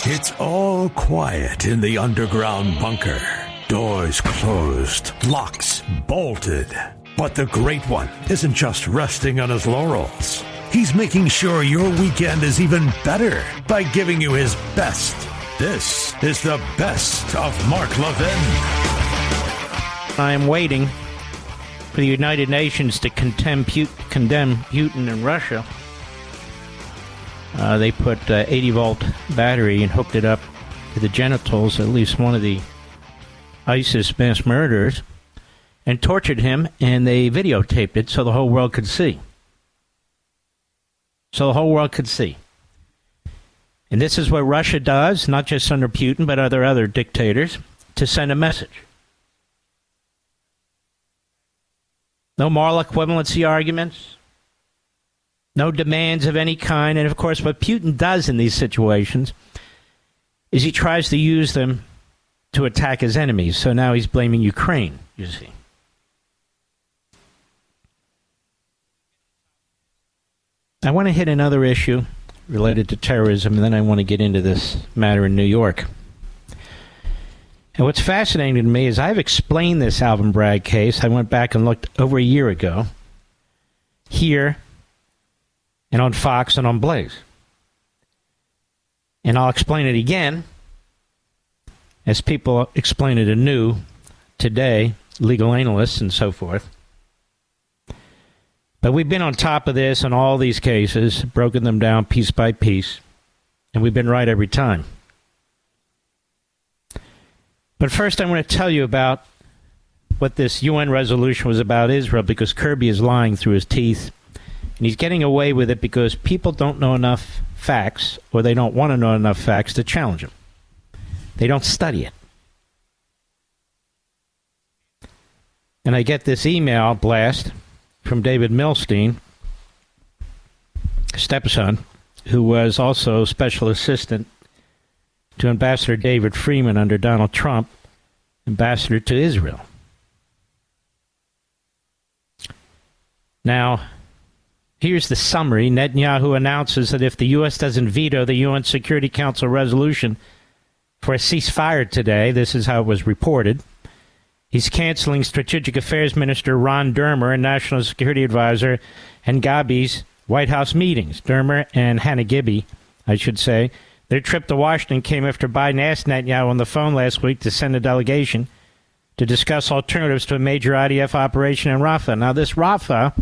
It's all quiet in the underground bunker. Doors closed, locks bolted. But the Great One isn't just resting on his laurels. He's making sure your weekend is even better by giving you his best. This is the best of Mark Levin. I am waiting for the United Nations to condemn Putin and Russia. They put 80-volt battery and hooked it up to the genitals of at least one of the ISIS mass murderers and tortured him, and they videotaped it so the whole world could see. And this is what Russia does, not just under Putin, but other dictators, to send a message. No moral equivalency arguments. No demands of any kind. And, of course, what Putin does in these situations is he tries to use them to attack his enemies. So now he's blaming Ukraine, you see. I want to hit another issue related to terrorism, and then I want to get into this matter in New York. And what's fascinating to me is I've explained this Alvin Bragg case. I went back and looked over a year ago here and on Fox and on Blaze. And I'll explain it again as people explain it anew today, legal analysts and so forth. But we've been on top of this on all these cases, broken them down piece by piece, and we've been right every time. But first I want to tell you about what this UN resolution was about Israel, because Kirby is lying through his teeth. And he's getting away with it because people don't know enough facts, or they don't want to know enough facts to challenge him. They don't study it. And I get this email blast from David Milstein, stepson, who was also special assistant to Ambassador David Freeman under Donald Trump, ambassador to Israel. Now, here's the summary. Netanyahu announces that if the U.S. doesn't veto the UN Security Council resolution for a ceasefire today, this is how it was reported, he's canceling Strategic Affairs Minister Ron Dermer and National Security Advisor Gabi's White House meetings. Dermer and Hanegbi, I should say. Their trip to Washington came after Biden asked Netanyahu on the phone last week to send a delegation to discuss alternatives to a major IDF operation in Rafah. Now, this Rafah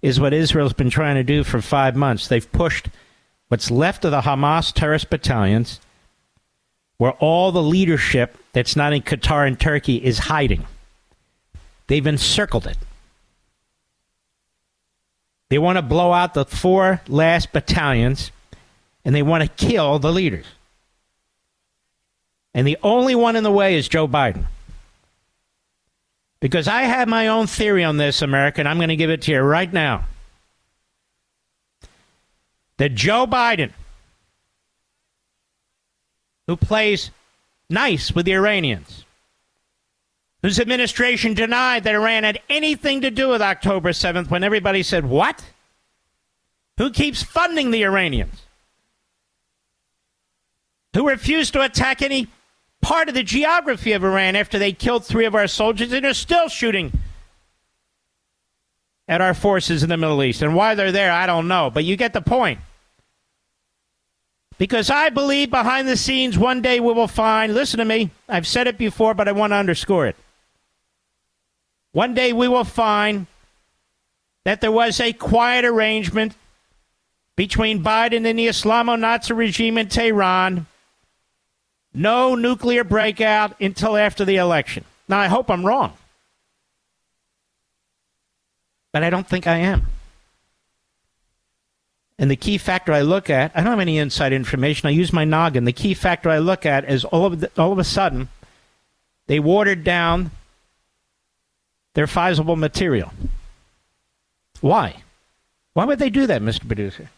is what Israel's been trying to do for 5 months. They've pushed what's left of the Hamas terrorist battalions, where all the leadership that's not in Qatar and Turkey is hiding. They've encircled it. They want to blow out the 4 last battalions, and they want to kill the leaders. And the only one in the way is Joe Biden. Because I have my own theory on this, America, and I'm going to give it to you right now. That Joe Biden, who plays nice with the Iranians, whose administration denied that Iran had anything to do with October 7th when everybody said, what? Who keeps funding the Iranians? Who refused to attack any part of the geography of Iran after they killed 3 of our soldiers and are still shooting at our forces in the Middle East. And why they're there, I don't know. But you get the point. Because I believe behind the scenes one day we will find, listen to me, I've said it before, but I want to underscore it. One day we will find that there was a quiet arrangement between Biden and the Islamo-Nazi regime in Tehran. No nuclear breakout until after the election. Now, I hope I'm wrong. But I don't think I am. And the key factor I look at, I don't have any inside information. I use my noggin. The key factor I look at is all of a sudden, they watered down their feasible material. Why? Why would they do that, Mr. Producer?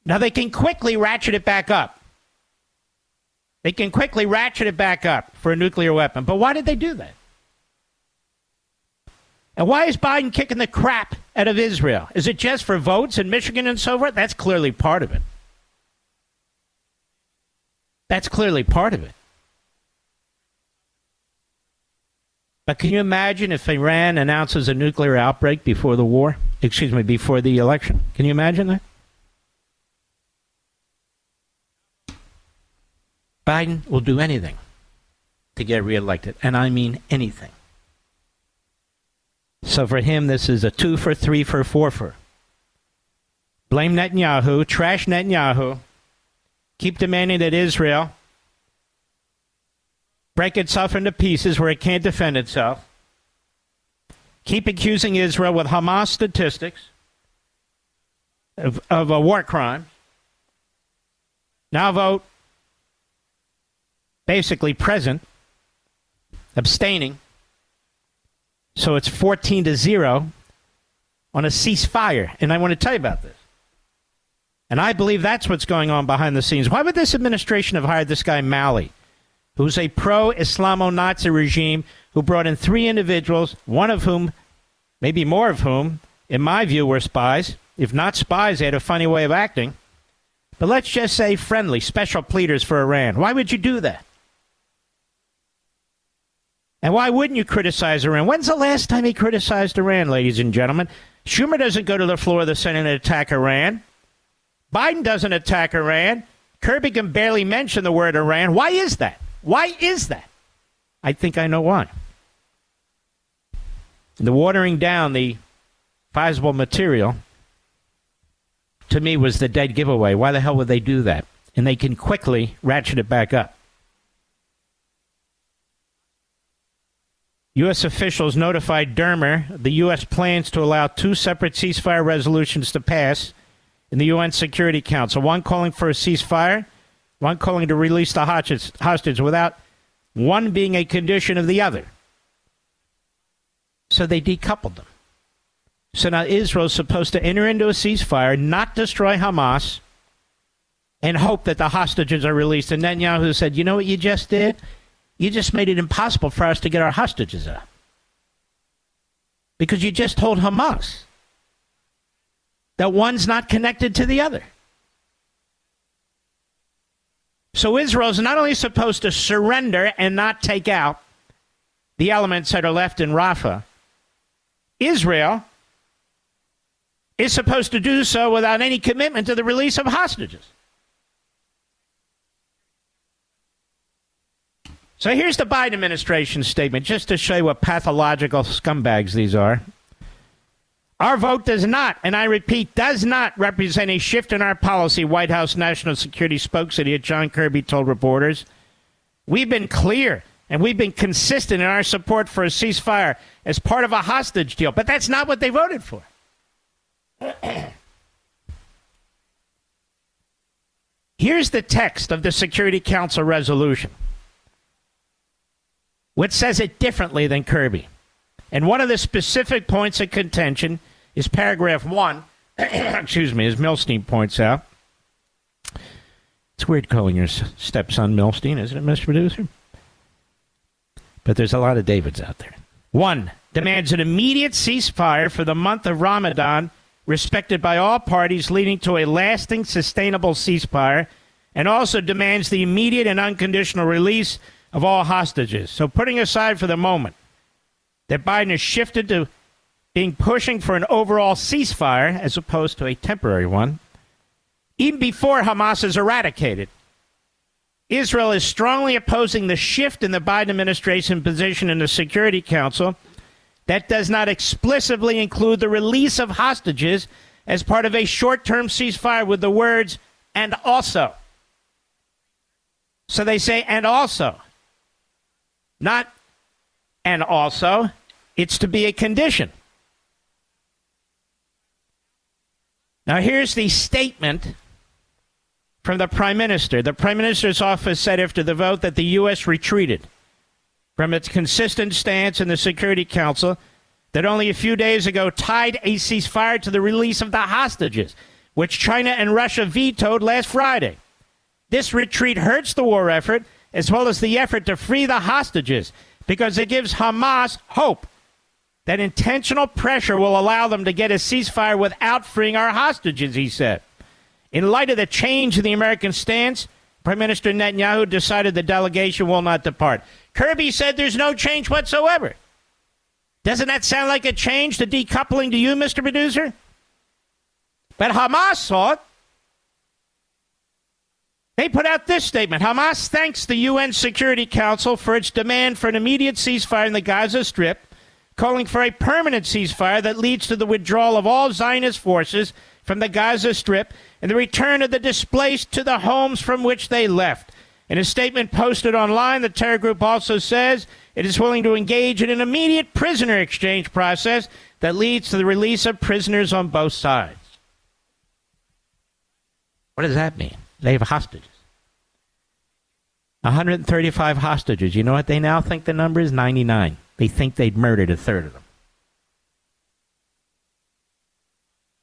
Now, they can quickly ratchet it back up. They can quickly ratchet it back up for a nuclear weapon. But why did they do that? And why is Biden kicking the crap out of Israel? Is it just for votes in Michigan and so forth? That's clearly part of it. That's clearly part of it. But can you imagine if Iran announces a nuclear outbreak before the war? Before the election. Can you imagine that? Biden will do anything to get reelected, and I mean anything. So for him, this is a 2 for, 3 for, 4 for. Blame Netanyahu, trash Netanyahu, keep demanding that Israel break itself into pieces where it can't defend itself, keep accusing Israel with Hamas statistics of a war crime, now vote basically present, abstaining, so it's 14-0 on a ceasefire. And I want to tell you about this. And I believe that's what's going on behind the scenes. Why would this administration have hired this guy Malley, who's a pro-Islamo-Nazi regime, who brought in 3 individuals, one of whom, maybe more of whom, in my view, were spies. If not spies, they had a funny way of acting. But let's just say friendly, special pleaders for Iran. Why would you do that? And why wouldn't you criticize Iran? When's the last time he criticized Iran, ladies and gentlemen? Schumer doesn't go to the floor of the Senate and attack Iran. Biden doesn't attack Iran. Kirby can barely mention the word Iran. Why is that? Why is that? I think I know why. The watering down the fisible material, to me, was the dead giveaway. Why the hell would they do that? And they can quickly ratchet it back up. U.S. officials notified Dermer the U.S. plans to allow 2 separate ceasefire resolutions to pass in the UN Security Council, one calling for a ceasefire, one calling to release the hostage without one being a condition of the other. So they decoupled them. So now Israel's supposed to enter into a ceasefire, not destroy Hamas, and hope that the hostages are released. And Netanyahu said, you know what you just did? You just made it impossible for us to get our hostages out. Because you just told Hamas that one's not connected to the other. So Israel's not only supposed to surrender and not take out the elements that are left in Rafah, Israel is supposed to do so without any commitment to the release of hostages. So here's the Biden administration statement, just to show you what pathological scumbags these are. Our vote does not, and I repeat, does not represent a shift in our policy, White House National Security spokesman John Kirby told reporters. We've been clear, and we've been consistent in our support for a ceasefire as part of a hostage deal. But that's not what they voted for. Here's the text of the Security Council resolution, which says it differently than Kirby. And one of the specific points of contention is paragraph 1, excuse me, as Milstein points out. It's weird calling your stepson Milstein, isn't it, Mr. Producer? But there's a lot of Davids out there. 1, demands an immediate ceasefire for the month of Ramadan, respected by all parties, leading to a lasting, sustainable ceasefire, and also demands the immediate and unconditional release of all hostages. So putting aside for the moment that Biden has shifted to pushing for an overall ceasefire as opposed to a temporary one, even before Hamas is eradicated, Israel is strongly opposing the shift in the Biden administration position in the Security Council that does not explicitly include the release of hostages as part of a short-term ceasefire with the words, and also. So they say, and also. Not, and also. It's to be a condition. Now, here's the statement from the Prime Minister. The Prime Minister's office said after the vote that the U.S. retreated from its consistent stance in the Security Council that only a few days ago tied a ceasefire to the release of the hostages, which China and Russia vetoed last Friday. This retreat hurts the war effort as well as the effort to free the hostages because it gives Hamas hope that intentional pressure will allow them to get a ceasefire without freeing our hostages, he said. In light of the change in the American stance, Prime Minister Netanyahu decided the delegation will not depart. Kirby said there's no change whatsoever. Doesn't that sound like a change to decoupling to you, Mr. Producer? But Hamas saw it. They put out this statement. Hamas thanks the UN Security Council for its demand for an immediate ceasefire in the Gaza Strip, calling for a permanent ceasefire that leads to the withdrawal of all Zionist forces from the Gaza Strip and the return of the displaced to the homes from which they left. In a statement posted online, the terror group also says it is willing to engage in an immediate prisoner exchange process that leads to the release of prisoners on both sides. What does that mean? They have hostages. 135 hostages. You know what they now think the number is? 99. They think they'd murdered a third of them.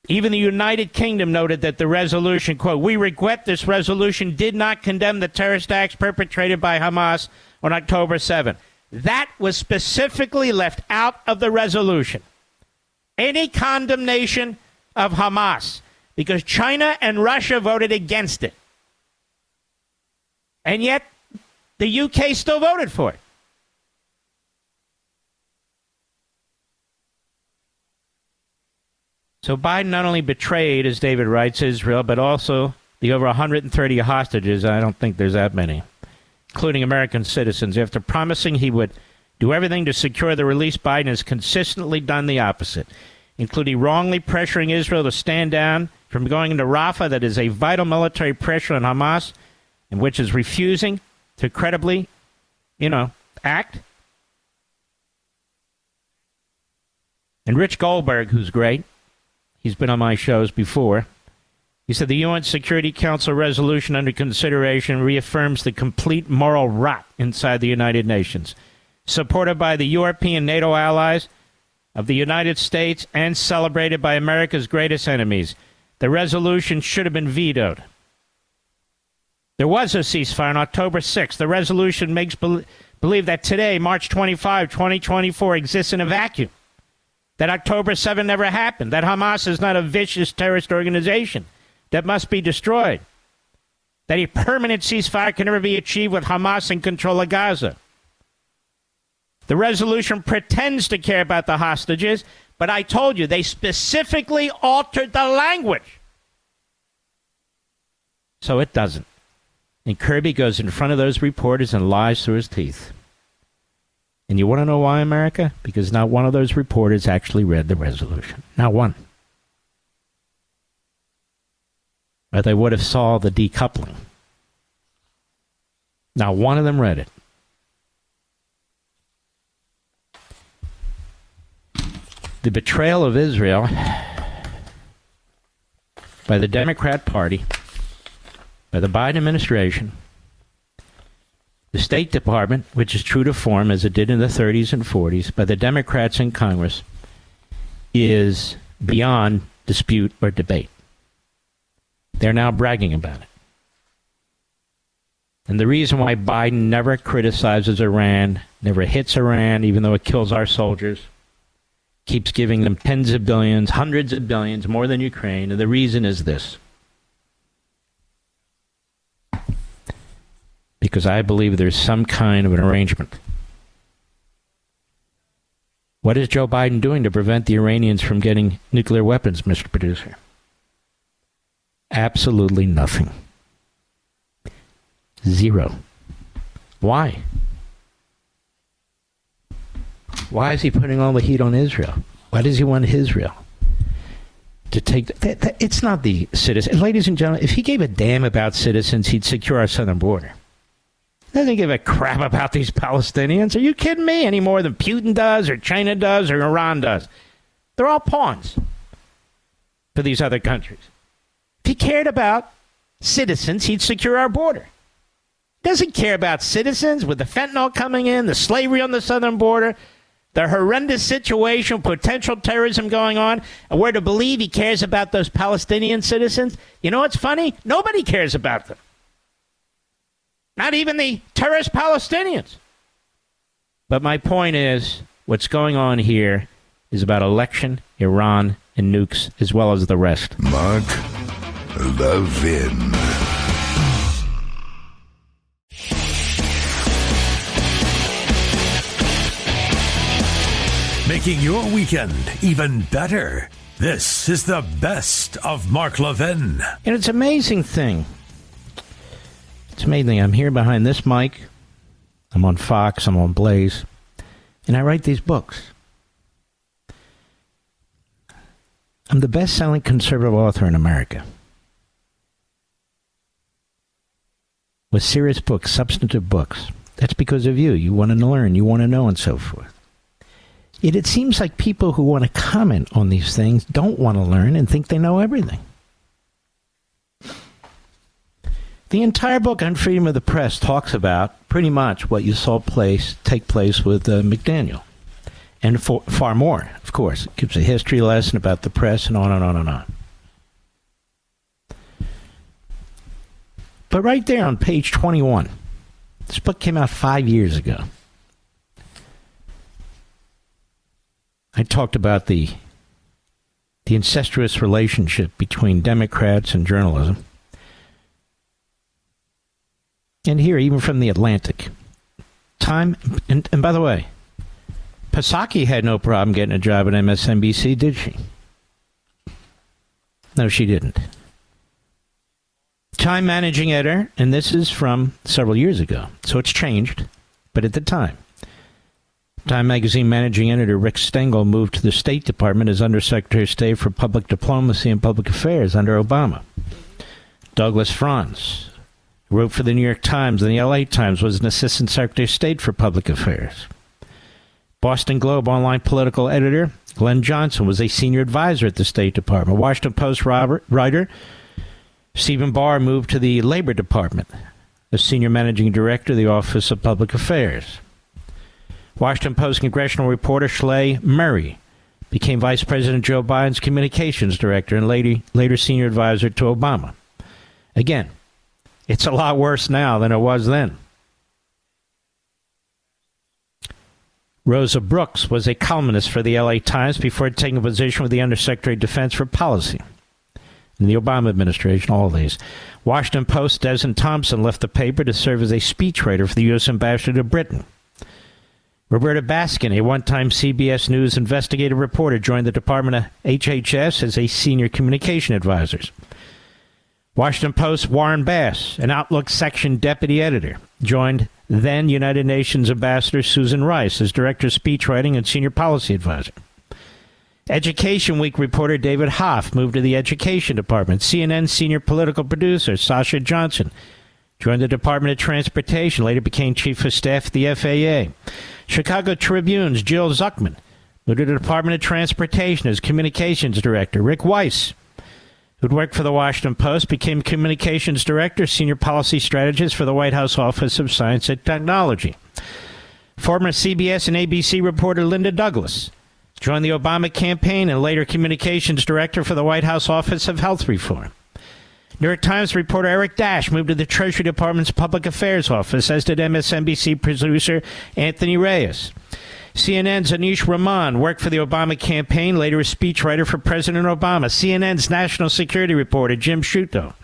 Even the United Kingdom noted that the resolution, quote, "We regret this resolution did not condemn the terrorist acts perpetrated by Hamas on October 7th. That was specifically left out of the resolution. Any condemnation of Hamas, because China and Russia voted against it. And yet, the UK still voted for it. So Biden not only betrayed, as David writes, Israel, but also the over 130 hostages. I don't think there's that many, including American citizens. After promising he would do everything to secure the release, Biden has consistently done the opposite, including wrongly pressuring Israel to stand down from going into Rafah, that is a vital military pressure on Hamas, and which is refusing to credibly, act. And Rich Goldberg, who's great, he's been on my shows before, he said the UN Security Council resolution under consideration reaffirms the complete moral rot inside the United Nations, supported by the European NATO allies of the United States and celebrated by America's greatest enemies. The resolution should have been vetoed. There was a ceasefire on October 6th. The resolution makes believe that today, March 25, 2024, exists in a vacuum. That October 7 never happened. That Hamas is not a vicious terrorist organization that must be destroyed. That a permanent ceasefire can never be achieved with Hamas in control of Gaza. The resolution pretends to care about the hostages, but I told you, they specifically altered the language. So it doesn't. And Kirby goes in front of those reporters and lies through his teeth. And you want to know why, America? Because not one of those reporters actually read the resolution. Not one. But they would have saw the decoupling. Not one of them read it. The betrayal of Israel by the Democrat Party, by the Biden administration, the State Department, which is true to form as it did in the 30s and 40s, by the Democrats in Congress, is beyond dispute or debate. They're now bragging about it. And the reason why Biden never criticizes Iran, never hits Iran, even though it kills our soldiers, keeps giving them tens of billions, hundreds of billions, more than Ukraine, and the reason is this. Because I believe there's some kind of an arrangement. What is Joe Biden doing to prevent the Iranians from getting nuclear weapons, Mr. Producer? Absolutely nothing. Zero. Why? Why is he putting all the heat on Israel? Why does he want Israel to take... It's not the citizens. Ladies and gentlemen, if he gave a damn about citizens, he'd secure our southern border. Doesn't give a crap about these Palestinians. Are you kidding me? Any more than Putin does, or China does, or Iran does. They're all pawns for these other countries. If he cared about citizens, he'd secure our border. Doesn't care about citizens with the fentanyl coming in, the slavery on the southern border, the horrendous situation, potential terrorism going on, and we're to believe he cares about those Palestinian citizens. You know what's funny? Nobody cares about them. Not even the terrorist Palestinians. But my point is, what's going on here is about election, Iran, and nukes, as well as the rest. Mark Levin. making your weekend even better. This is the best of Mark Levin. And it's an amazing thing. It's amazing. I'm here behind this mic. I'm on Fox. I'm on Blaze. And I write these books. I'm the best-selling conservative author in America. With serious books, substantive books. That's because of you. You want to learn. You want to know and so forth. Yet it seems like people who want to comment on these things don't want to learn and think they know everything. The entire book on freedom of the press talks about pretty much what you saw take place with McDaniel. And far more, of course. It gives a history lesson about the press and on and on and on. But right there on page 21, this book came out 5 years ago. I talked about the incestuous relationship between Democrats and journalism. And here, even from the Atlantic, Time, and by the way, Psaki had no problem getting a job at MSNBC, did she? No, she didn't. Time managing editor, and this is from several years ago, so it's changed, but at the time, Time magazine managing editor Rick Stengel moved to the State Department as Undersecretary of State for Public Diplomacy and Public Affairs under Obama. Douglas Franz, who wrote for the New York Times and the LA Times, was an Assistant Secretary of State for Public Affairs. Boston Globe online political editor Glenn Johnson was a senior advisor at the State Department. Washington Post writer Stephen Barr moved to the Labor Department as senior managing director of the Office of Public Affairs. Washington Post congressional reporter Schley Murray became Vice President Joe Biden's communications director and later senior advisor to Obama. Again, it's a lot worse now than it was then. Rosa Brooks was a columnist for the LA Times before taking a position with the Undersecretary of Defense for Policy in the Obama administration, all of these. Washington Post Desmond Thompson left the paper to serve as a speechwriter for the U.S. Ambassador to Britain. Roberta Baskin, a one-time CBS News investigative reporter, joined the Department of HHS as a senior communication advisor. Washington Post Warren Bass, an Outlook section deputy editor, joined then United Nations Ambassador Susan Rice as director of speechwriting and senior policy advisor. Education Week reporter David Hoff moved to the Education Department. CNN senior political producer Sasha Johnson joined the Department of Transportation, later became chief of staff at the FAA. Chicago Tribune's Jill Zuckman moved to the Department of Transportation as communications director. Rick Weiss, who'd worked for the Washington Post, became communications director, senior policy strategist for the White House Office of Science and Technology. Former CBS and ABC reporter Linda Douglas joined the Obama campaign and later communications director for the White House Office of Health Reform. New York Times reporter Eric Dash moved to the Treasury Department's Public Affairs Office, as did MSNBC producer Anthony Reyes. CNN's Anish Raman worked for the Obama campaign, later a speechwriter for President Obama. CNN's national security reporter Jim Sciutto,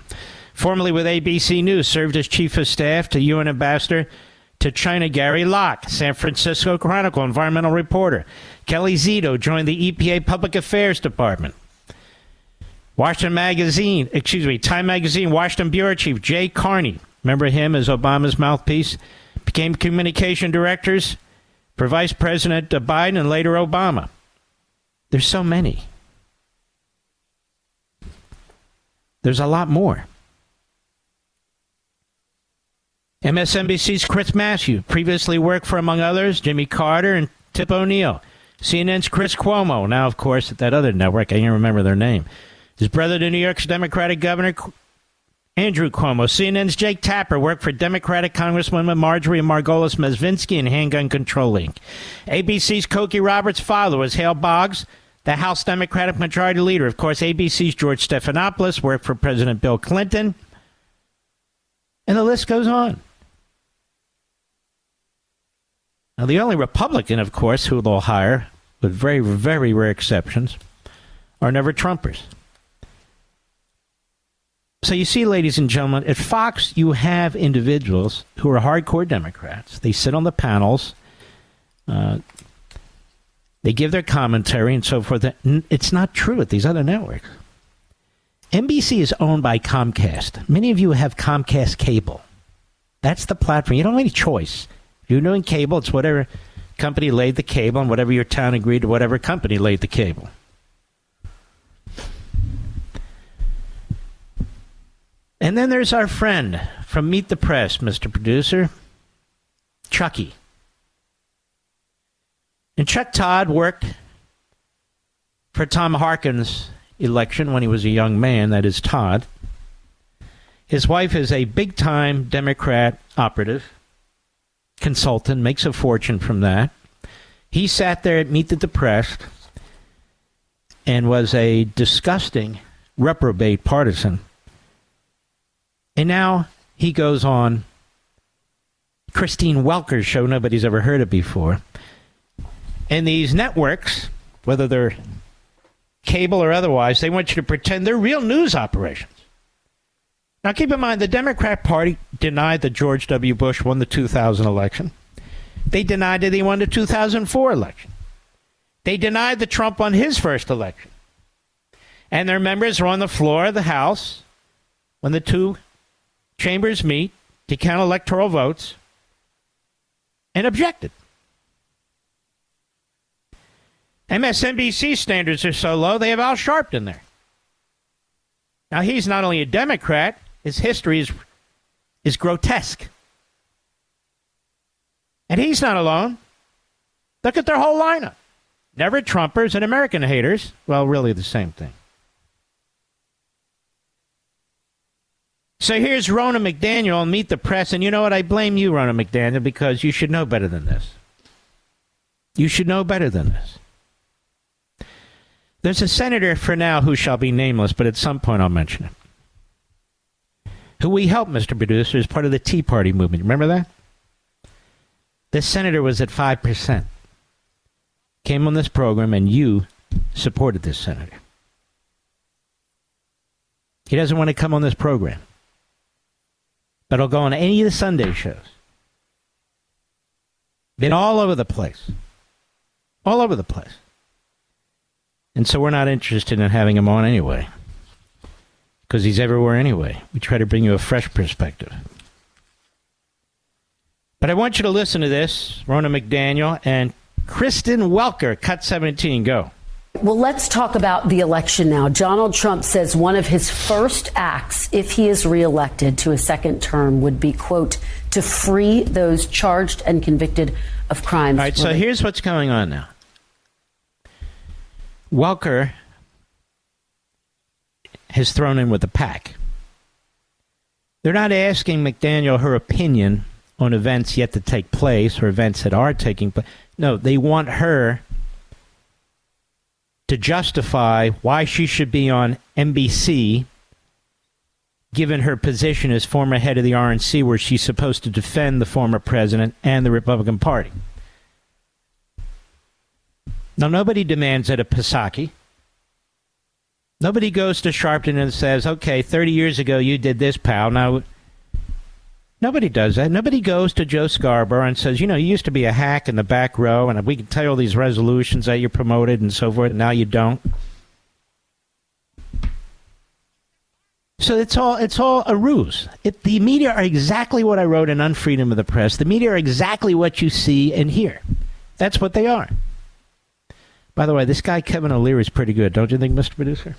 formerly with ABC News, served as chief of staff to UN Ambassador to China Gary Locke. San Francisco Chronicle environmental reporter Kelly Zito joined the EPA Public Affairs Department. Time Magazine, Washington Bureau Chief Jay Carney, remember him as Obama's mouthpiece, became communication directors for Vice President Biden and later Obama. There's so many. There's a lot more. MSNBC's Chris Matthew previously worked for, among others, Jimmy Carter and Tip O'Neill. CNN's Chris Cuomo, now, of course, at that other network, I can't remember their name. His brother to New York's Democratic Governor Andrew Cuomo. CNN's Jake Tapper worked for Democratic Congresswoman Marjorie Margolis Mezvinsky and Handgun Control Inc. ABC's Cokie Roberts' father was Hale Boggs, the House Democratic Majority Leader. Of course, ABC's George Stephanopoulos worked for President Bill Clinton. And the list goes on. Now, the only Republican, of course, who they'll hire, with very, very rare exceptions, are never Trumpers. So you see, ladies and gentlemen, at Fox, you have individuals who are hardcore Democrats. They sit on the panels. They give their commentary and so forth. It's not true at these other networks. NBC is owned by Comcast. Many of you have Comcast cable. That's the platform. You don't have any choice. If you're doing cable, it's whatever company laid the cable, and whatever your town agreed to, whatever company laid the cable. And then there's our friend from Meet the Press, Mr. Producer, Chucky. And Chuck Todd worked for Tom Harkin's election when he was a young man, that is Todd. His wife is a big-time Democrat operative, consultant, makes a fortune from that. He sat there at Meet the Depressed and was a disgusting reprobate partisan. And now he goes on Christine Welker's show. Nobody's ever heard it before. And these networks, whether they're cable or otherwise, they want you to pretend they're real news operations. Now, keep in mind, the Democrat Party denied that George W. Bush won the 2000 election. They denied that he won the 2004 election. They denied that Trump won his first election. And their members are on the floor of the House when the two chambers meet to count electoral votes and objected. MSNBC standards are so low, they have Al Sharpton there. Now, he's not only a Democrat, his history is grotesque. And he's not alone. Look at their whole lineup. Never Trumpers and American haters. Well, really the same thing. So here's Ronna McDaniel on Meet the Press. And you know what? I blame you, Ronna McDaniel, because you should know better than this. You should know better than this. There's a senator for now who shall be nameless, but at some point I'll mention it, who we helped, Mr. Producer, as part of the Tea Party movement. Remember that? This senator was at 5%. Came on this program, and you supported this senator. He doesn't want to come on this program, but he'll go on any of the Sunday shows. Been all over the place. All over the place. And so we're not interested in having him on anyway, because he's everywhere anyway. We try to bring you a fresh perspective. But I want you to listen to this, Ronna McDaniel and Kristen Welker, Cut 17, go. Well, let's talk about the election now. Donald Trump says one of his first acts, if he is reelected to a second term, would be, quote, to free those charged and convicted of crimes. All right, so here's what's going on now. Welker has thrown in with the pack. They're not asking McDaniel her opinion on events yet to take place or events that are taking place. No, they want her to justify why she should be on NBC, given her position as former head of the RNC, where she's supposed to defend the former president and the Republican Party. Now, nobody demands that of Psaki. Nobody goes to Sharpton and says, okay, 30 years ago you did this, pal. Now, nobody does that. Nobody goes to Joe Scarborough and says, you know, you used to be a hack in the back row, and we can tell you all these resolutions that you promoted and so forth, and now you don't. So it's all a ruse. The media are exactly what I wrote in Unfreedom of the Press. The media are exactly what you see and hear. That's what they are. By the way, this guy Kevin O'Leary is pretty good, don't you think, Mr. Producer?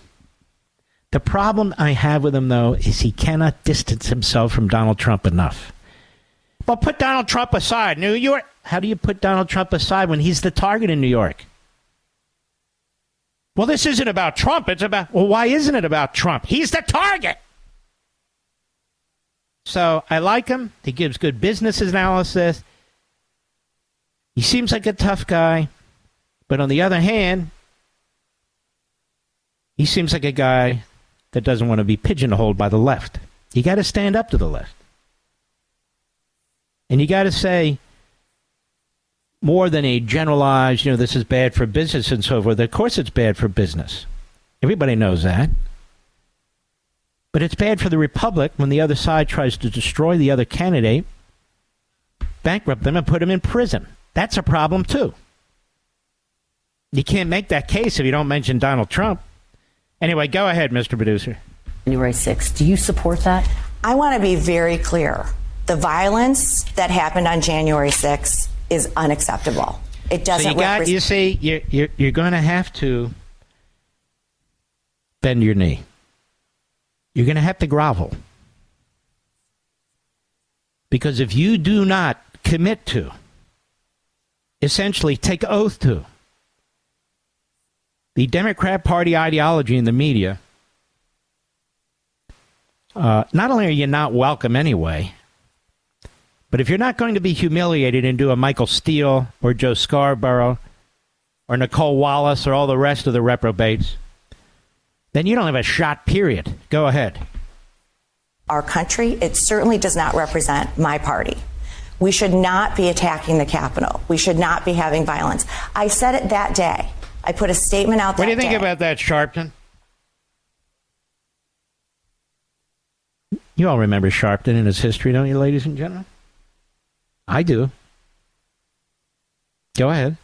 The problem I have with him, though, is he cannot distance himself from Donald Trump enough. Well, put Donald Trump aside. New York. How do you put Donald Trump aside when he's the target in New York? Well, this isn't about Trump. It's about, well, why isn't it about Trump? He's the target. So I like him. He gives good business analysis. He seems like a tough guy. But on the other hand, he seems like a guy that doesn't want to be pigeonholed by the left. You got to stand up to the left. And you got to say more than a generalized, you know, this is bad for business and so forth. Of course it's bad for business. Everybody knows that. But it's bad for the republic when the other side tries to destroy the other candidate, bankrupt them, and put them in prison. That's a problem, too. You can't make that case if you don't mention Donald Trump. Anyway, go ahead, Mr. Producer. January 6th. Do you support that? I want to be very clear. The violence that happened on January 6th is unacceptable. It doesn't. So you see, you're going to have to bend your knee. You're going to have to grovel. Because if you do not commit to, essentially take oath to, the Democrat Party ideology in the media, not only are you not welcome anyway, but if you're not going to be humiliated and do a Michael Steele or Joe Scarborough or Nicole Wallace or all the rest of the reprobates, then you don't have a shot, period. Go ahead. Our country, it certainly does not represent my party. We should not be attacking the Capitol. We should not be having violence. I said it that day. I put a statement out that day. What do you think about that, Sharpton? You all remember Sharpton and his history, don't you, ladies and gentlemen? I do. Go ahead.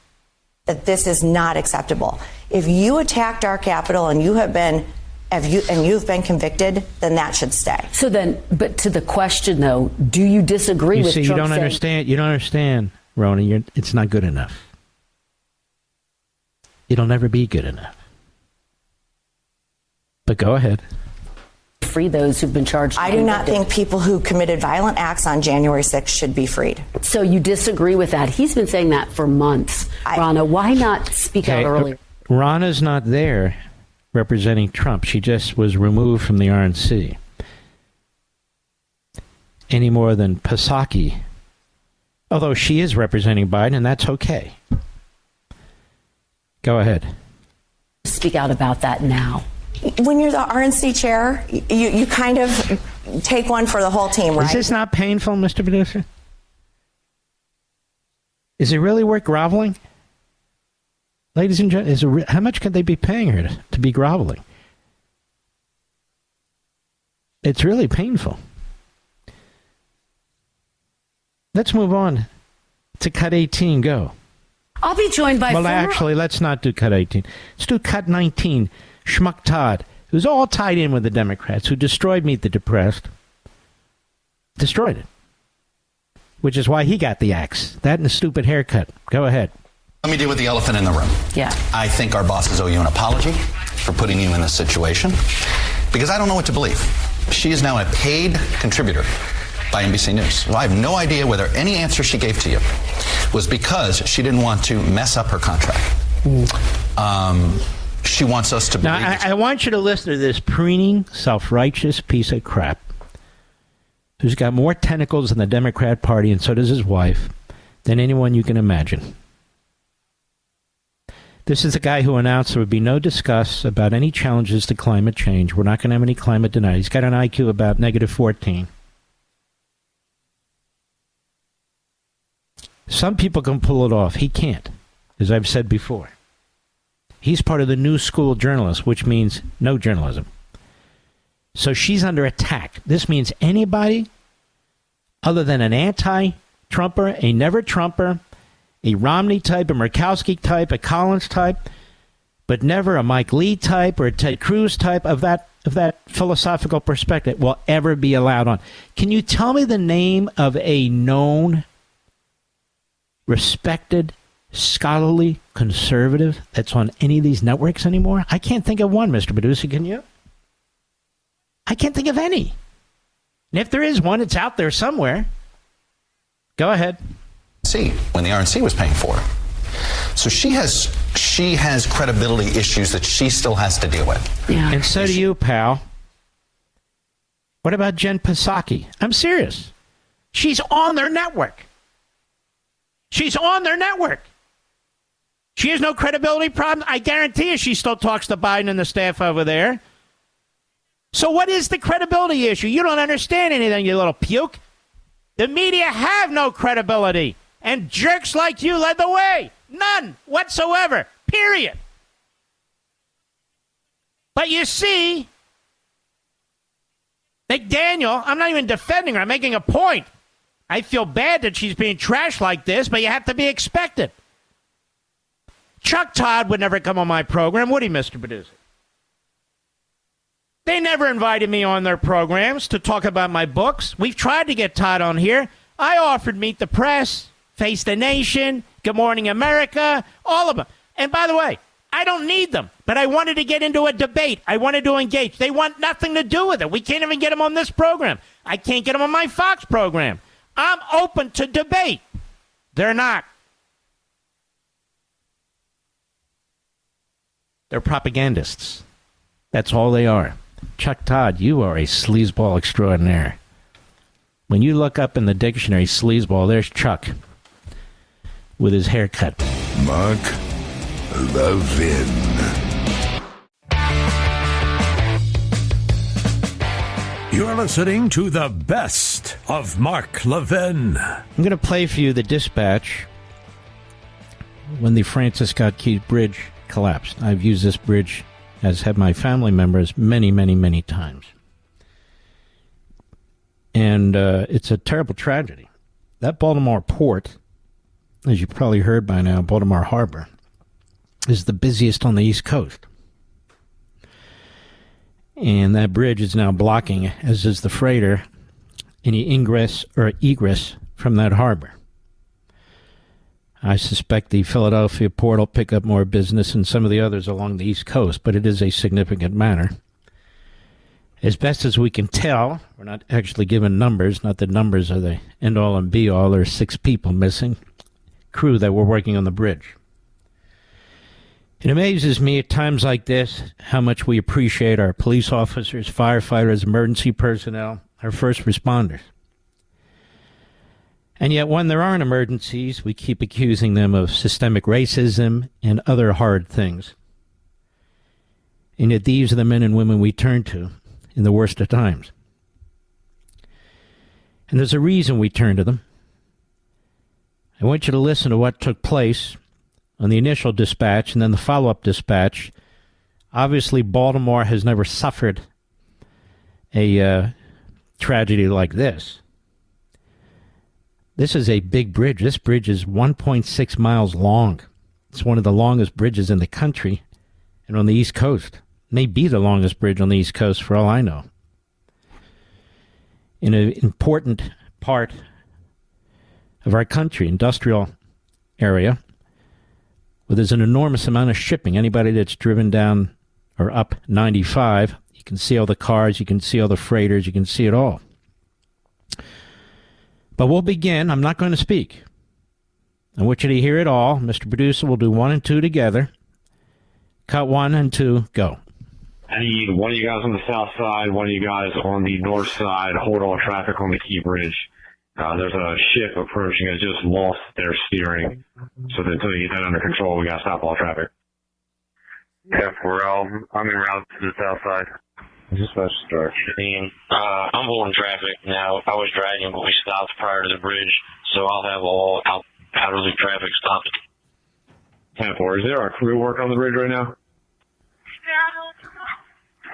That this is not acceptable. If you attacked our Capitol and you've been convicted, then that should stay. So then, but to the question though, do you disagree with Trump? You don't understand. You don't understand, Rona. It's not good enough. It'll never be good enough. But go ahead. Free those who've been charged. I do not think people who committed violent acts on January 6th should be freed. So you disagree with that? He's been saying that for months. Rana, why not speak out earlier? Rana's not there representing Trump. She just was removed from the RNC. Any more than Psaki. Although she is representing Biden, and that's okay. Go ahead. Speak out about that now. When you're the RNC chair, you kind of take one for the whole team, right? Is this not painful, Mr. Producer? Is it really worth groveling? Ladies and gentlemen, how much could they be paying her to be groveling? It's really painful. Let's move on to Cut 18. Go. I'll be joined by actually, let's not do Cut 18. Let's do Cut 19. Schmuck Todd, who's all tied in with the Democrats, who destroyed Meet the Depressed. Destroyed it. Which is why he got the axe. That and a stupid haircut. Go ahead. Let me deal with the elephant in the room. Yeah. I think our bosses owe you an apology for putting you in this situation, because I don't know what to believe. She is now a paid contributor by NBC News. So I have no idea whether any answer she gave to you was because she didn't want to mess up her contract. She wants us to believe. Now, I want you to listen to this preening, self-righteous piece of crap who's got more tentacles in the Democrat Party, and so does his wife, than anyone you can imagine. This is a guy who announced there would be no discuss about any challenges to climate change. We're not going to have any climate denial. He's got an IQ about -14. Some people can pull it off. He can't, as I've said before. He's part of the new school journalists, which means no journalism. So she's under attack. This means anybody other than an anti-Trumper, a never-Trumper, a Romney type, a Murkowski type, a Collins type, but never a Mike Lee type or a Ted Cruz type of that philosophical perspective will ever be allowed on. Can you tell me the name of a known, respected, scholarly conservative that's on any of these networks anymore? I can't think of one, Mr. Producer. Can you? I can't think of any. And if there is one, it's out there somewhere. Go ahead. When the RNC was paying for it. So she has credibility issues that she still has to deal with. Yeah. And so do you, pal. What about Jen Psaki? I'm serious. She's on their network. She's on their network. She has no credibility problem. I guarantee you she still talks to Biden and the staff over there. So what is the credibility issue? You don't understand anything, you little puke. The media have no credibility. And jerks like you led the way. None whatsoever. Period. But you see, McDaniel, I'm not even defending her. I'm making a point. I feel bad that she's being trashed like this, but you have to be expected. Chuck Todd would never come on my program, would he, Mr. Producer? They never invited me on their programs to talk about my books. We've tried to get Todd on here. I offered Meet the Press, Face the Nation, Good Morning America, all of them. And by the way, I don't need them, but I wanted to get into a debate. I wanted to engage. They want nothing to do with it. We can't even get them on this program. I can't get them on my Fox program. I'm open to debate. They're not. They're propagandists. That's all they are. Chuck Todd, you are a sleazeball extraordinaire. When you look up in the dictionary sleazeball, there's Chuck with his haircut. Mark Levin. You're listening to the best of Mark Levin. I'm going to play for you the dispatch when the Francis Scott Key Bridge collapsed. I've used this bridge, as have my family members, many, many, many times. And it's a terrible tragedy. That Baltimore port, as you probably heard by now, Baltimore Harbor, is the busiest on the East Coast. And that bridge is now blocking, as is the freighter, any ingress or egress from that harbor. I suspect the Philadelphia port will pick up more business than some of the others along the East Coast, but it is a significant matter. As best as we can tell, we're not actually given numbers, not that numbers are the end-all and be-all. There are 6 people missing, crew that were working on the bridge. It amazes me at times like this how much we appreciate our police officers, firefighters, emergency personnel, our first responders. And yet when there aren't emergencies, we keep accusing them of systemic racism and other hard things. And yet these are the men and women we turn to in the worst of times. And there's a reason we turn to them. I want you to listen to what took place on the initial dispatch and then the follow-up dispatch. Obviously, Baltimore has never suffered a tragedy like this. This is a big bridge. This bridge is 1.6 miles long. It's one of the longest bridges in the country and on the East Coast. It may be the longest bridge on the East Coast for all I know. In an important part of our country, industrial area, where there's an enormous amount of shipping. Anybody that's driven down or up 95, you can see all the cars, you can see all the freighters, you can see it all. But we'll begin. I'm not going to speak. I want you to hear it all. Mr. Producer will do 1 and 2 together. Cut 1 and 2, go. I need one of you guys on the south side, one of you guys on the north side, hold all traffic on the Key Bridge. There's a ship approaching. It just lost their steering. So until you get that under control, we got to stop all traffic. Yeah, I'm en route to the south side. Dispatch start. I'm holding traffic now. I was dragging, but we stopped prior to the bridge, so I'll have all outer loop traffic stopped. 10-4. Is there a crew working on the bridge right now?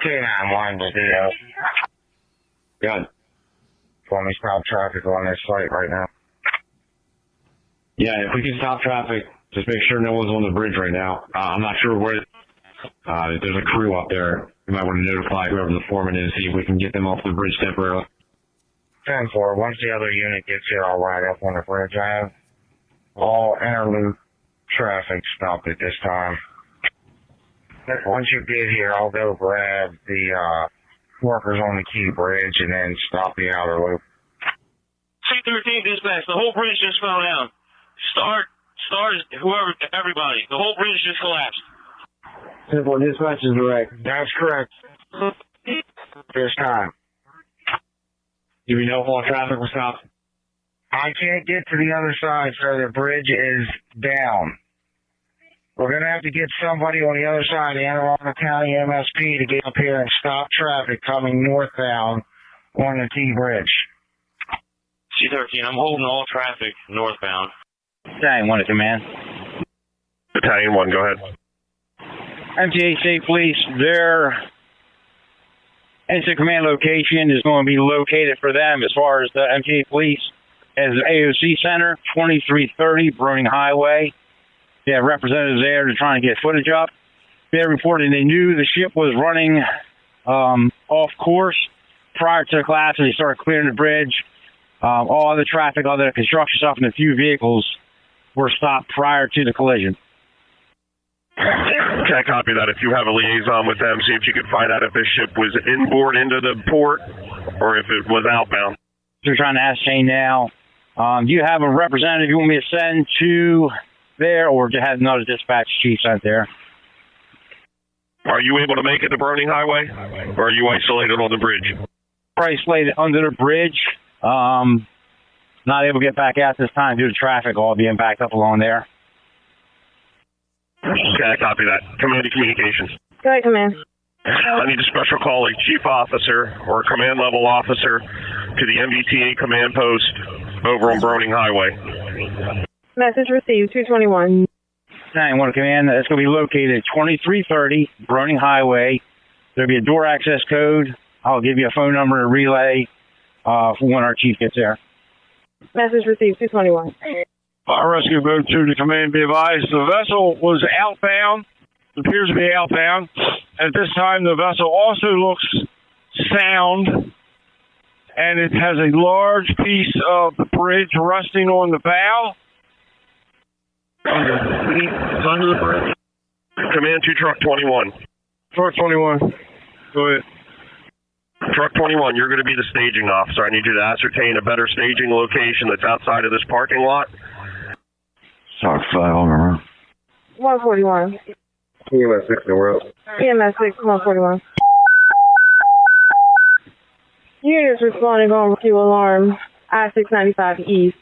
291 will do that. Good. Want me to stop traffic on this site right now? Yeah, if we can stop traffic, just make sure no one's on the bridge right now. I'm not sure where. There's a crew up there. You might want to notify whoever the foreman is, see if we can get them off the bridge temporarily. 10-4. Once the other unit gets here, I'll ride up on the bridge. I have all interloop traffic stopped at this time. Once you get here, I'll go grab the workers on the Key Bridge and then stop the outer loop. C-13 dispatch, the whole bridge just fell down. Start, whoever, everybody. The whole bridge just collapsed. 10-4 dispatch is direct. That's correct. This time. Do we know if all traffic was stopped? I can't get to the other side, so the bridge is down. We're going to have to get somebody on the other side, the Anne Arundel County MSP, to get up here and stop traffic coming northbound on the T Bridge. C-13, I'm holding all traffic northbound. Battalion 1 to command. Battalion 1, go ahead. MTA State Police, their incident command location is going to be located for them as far as the MTA Police as the AOC Center, 2330 Bruning Highway. They had representatives there to try and get footage up. They reported they knew the ship was running off course prior to the collapse, and they started clearing the bridge. All other traffic, other construction stuff, and a few vehicles were stopped prior to the collision. Can't copy that. If you have a liaison with them, see if you can find out if this ship was inboard into the port or if it was outbound. We're trying to ascertain now. Do you have a representative you want me to send to there, or to have another dispatch chief sent there? Are you able to make it to Browning Highway, or are you isolated on the bridge? Isolated under the bridge. Not able to get back out this time due to traffic all being backed up along there. Okay, copy that. Command to communications. Go ahead, Command. I need a special call, a chief officer or a command level officer to the MVTA command post over on Browning Highway. Message received, 221. 9-1 command. It's going to be located at 2330 Browning Highway. There'll be a door access code. I'll give you a phone number and relay for when our chief gets there. Message received, 221. Our rescue boat to the command be advised. The vessel was outbound. It appears to be outbound. At this time, the vessel also looks sound, and it has a large piece of the bridge resting on the bow. Under the bridge. Command to Truck 21. Truck 21. Go ahead. Truck 21, you're going to be the staging officer. I need you to ascertain a better staging location that's outside of this parking lot. Truck 5 on the road. 141. EMS 6 in the world. EMS 6, 141. Units responding on rescue alarm, I-695 East.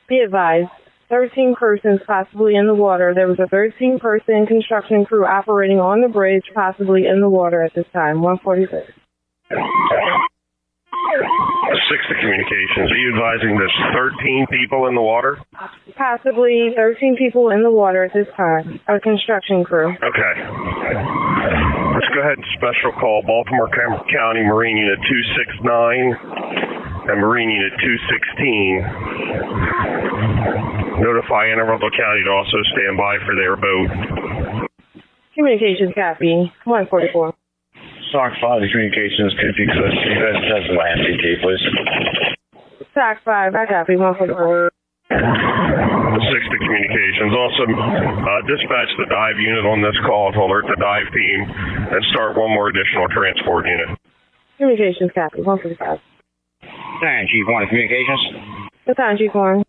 Be advised, 13 persons possibly in the water. There was a 13-person construction crew operating on the bridge, possibly in the water at this time. 146. 6 to communications. Are you advising there's 13 people in the water? Possibly 13 people in the water at this time. A construction crew. Okay. Let's go ahead and special call Baltimore County Marine Unit 269 and Marine Unit 216. Notify Anne Arundel County to also stand by for their boat. Communications copy. 144. SOC 5 to communications. Could you access the MCT, please? SOC 5, I copy. 144. 6 to communications. Also, dispatch the dive unit on this call to alert the dive team and start one more additional transport unit. Communications copy. 145. Battalion Chief 1 communications. Battalion Chief 1.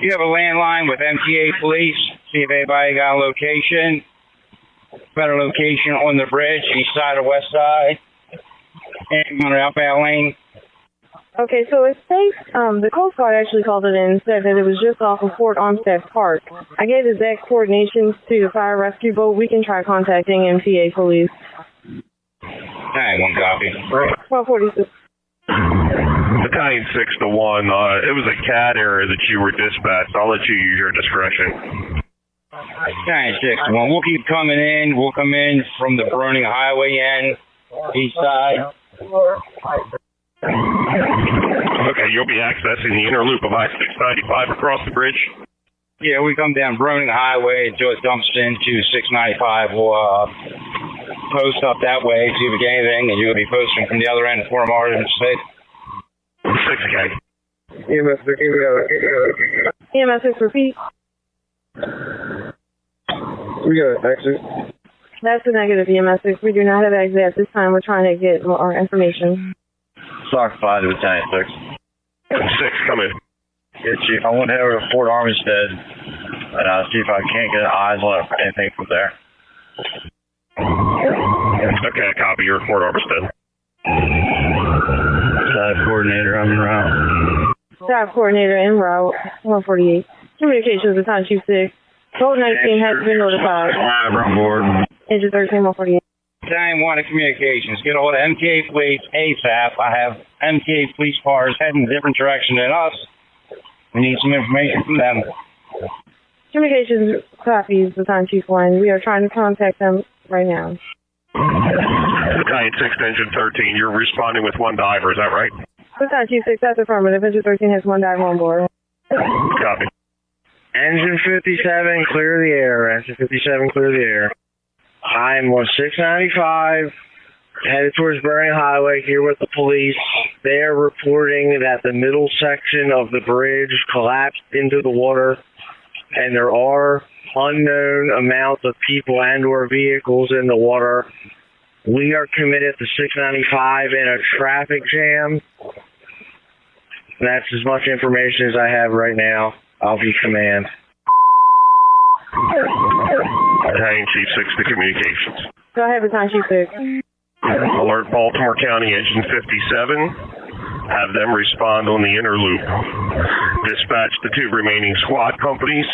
You have a landline with MTA police. See if anybody got a location. Better location on the bridge, east side or west side. And on the outbound lane. Okay, so it states the Coast Guard actually called it in and said that it was just off of Fort Olmsted Park. I gave exact coordinations to the fire rescue boat. We can try contacting MTA police. Alright, 1 copy. 146. Battalion 6 to 1. It was a CAD error that you were dispatched. I'll let you use your discretion. Battalion 6 to 1. We'll keep coming in. We'll come in from the Browning Highway end, east side. Okay, you'll be accessing the inner loop of I-695 across the bridge? Yeah, we come down Browning Highway until it dumps into 695. We'll post up that way, see if we get anything, and you'll be posting from the other end of Fort Martin State. 6K. EMS 6, EMS 6, repeat. We got an exit. That's a negative, EMS 6. We do not have exit at this time. We're trying to get more information. SOC 5 to Battalion 6. 6, come in. Yeah, Chief, I want to head over to Fort Armistead and see if I can't get eyes on anything from there. Okay, copy. You're at Fort Armistead. Dive coordinator, I'm en route. Dive coordinator en route. 148. Communications with Battalion Chief 6. Boat 19 has been notified. I'm on board. Engine 13, 148. Battalion 1 of communications. Get a hold of MTA police ASAP. I have MTA police cars heading a different direction than us. We need some information from them. Communications copies Battalion Chief 1. We are trying to contact them right now. Battalion 6 to Engine 13. You're responding with 1 diver, is that right? Battalion Chief 6, that's affirmative. Engine 13 has 1 diver on board. Copy. Engine 57, clear the air. Engine 57, clear the air. I'm on 695, headed towards Bernie Highway here with the police. They're reporting that the middle section of the bridge collapsed into the water, and there are unknown amounts of people and or vehicles in the water. We are committed to 695 in a traffic jam. That's as much information as I have right now. I'll be command. Battalion Chief 6 to communications. Go ahead, Battalion Chief 6. Alert Baltimore County Engine 57. Have them respond on the inner loop. Dispatch the 2 remaining squad companies.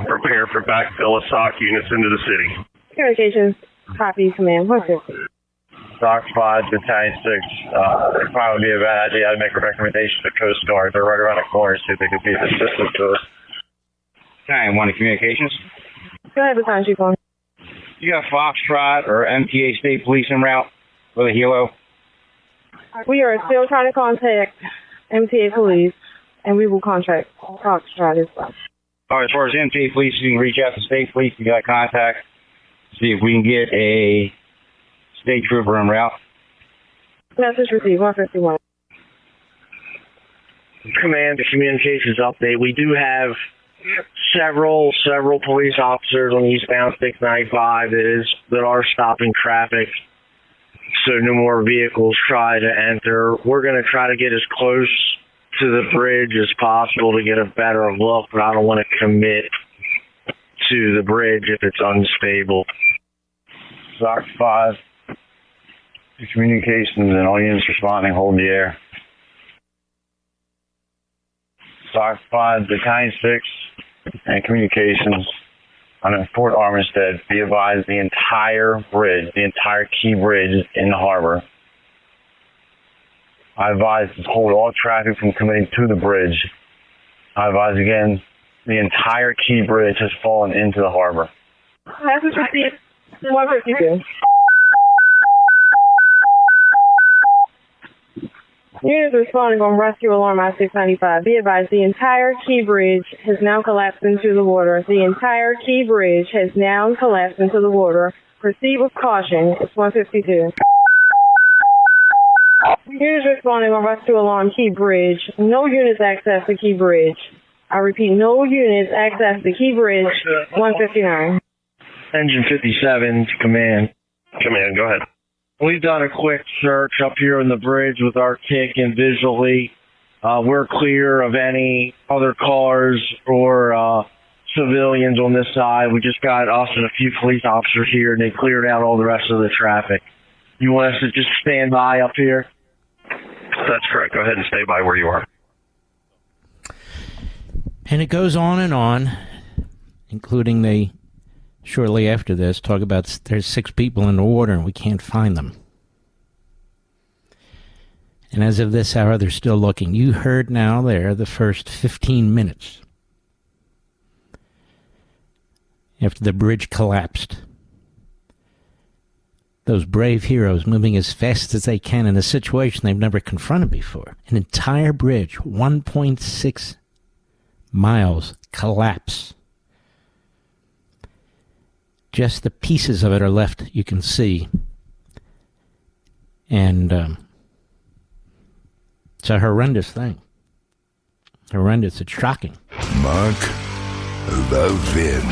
Prepare for backfill of SOC units into the city. Communications. Copy, command. 150. SOC 5, Battalion 6. It probably would be a bad idea. I'd make a recommendation to Coast Guard. They're right around the corner, see if they could be of assistance to us. Battalion 1 to communications. Go ahead, Battalion Chief 1. You got Foxtrot or MTA State Police en route with a helo? We are still trying to contact MTA Police, and we will contact Foxtrot as well. All right, as far as MTA Police, you can reach out to State Police and get contact. See if we can get a state trooper en route. Message received, 151. Command to communications update. We do have several police officers on eastbound 695 that are stopping traffic, so no more vehicles try to enter. We're going to try to get as close to the bridge as possible to get a better look, but I don't want to commit to the bridge if it's unstable. SOC 5 to communications and all units responding, hold the air. SOC 5, Battalion 6 and communications on Fort Armistead. Be advised the entire bridge, the entire key bridge in the harbor. I advise to hold all traffic from coming to the bridge. I advise again, the entire key bridge has fallen into the harbor. Message received, 152. Units responding on rescue alarm at 695. Be advised, the entire key bridge has now collapsed into the water. The entire key bridge has now collapsed into the water. Proceed with caution. It's 152. Units responding on rescue alarm key bridge. No units access the key bridge. I repeat, no units access the key bridge. 159. Engine 57 to command. Command, go ahead. We've done a quick search up here on the bridge with our TIC and visually. We're clear of any other cars or civilians on this side. We just got us and a few police officers here, and they cleared out all the rest of the traffic. You want us to just stand by up here? That's correct. Go ahead and stay by where you are. And it goes on, including they, shortly after this, talk about there's 6 people in the water and we can't find them. And as of this hour, they're still looking. You heard now there the first 15 minutes after the bridge collapsed. Those brave heroes moving as fast as they can in a situation they've never confronted before. An entire bridge, 1.6 miles, collapse. Just the pieces of it are left, you can see. And it's a horrendous thing. Horrendous. It's shocking. Mark Levin.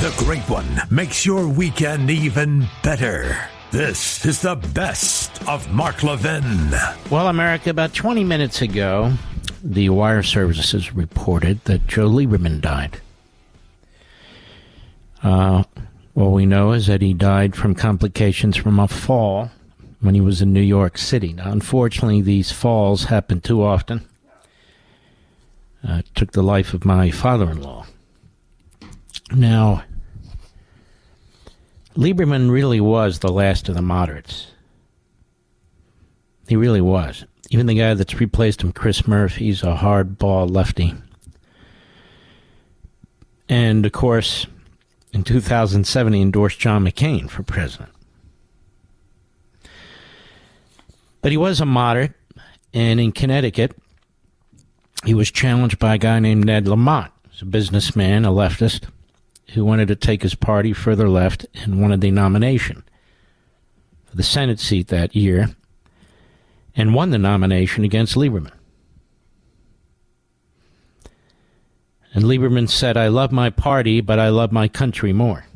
The Great One makes your weekend even better. This is the best of Mark Levin. Well, America, about 20 minutes ago, the wire services reported that Joe Lieberman died. What we know is that he died from complications from a fall when he was in New York City. Now, unfortunately, these falls happen too often. Took the life of my father-in-law. Now, Lieberman really was the last of the moderates. He really was. Even the guy that's replaced him, Chris Murphy, he's a hardball lefty. And, of course, in 2007, he endorsed John McCain for president. But he was a moderate, and in Connecticut, he was challenged by a guy named Ned Lamont. He's a businessman, a leftist, who wanted to take his party further left and wanted the nomination for the Senate seat that year, and won the nomination against Lieberman. And Lieberman said, "I love my party, but I love my country more."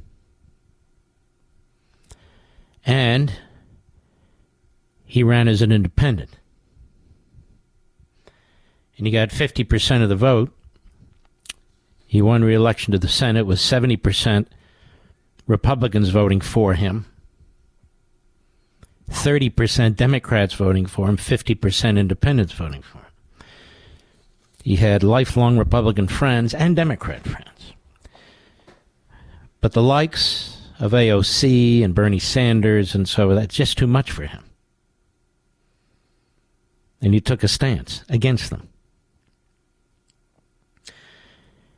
And he ran as an independent. And he got 50% of the vote. He won re-election to the Senate with 70% Republicans voting for him, 30% Democrats voting for him, 50% independents voting for him. He had lifelong Republican friends and Democrat friends. But the likes of AOC and Bernie Sanders and so that's just too much for him. And he took a stance against them.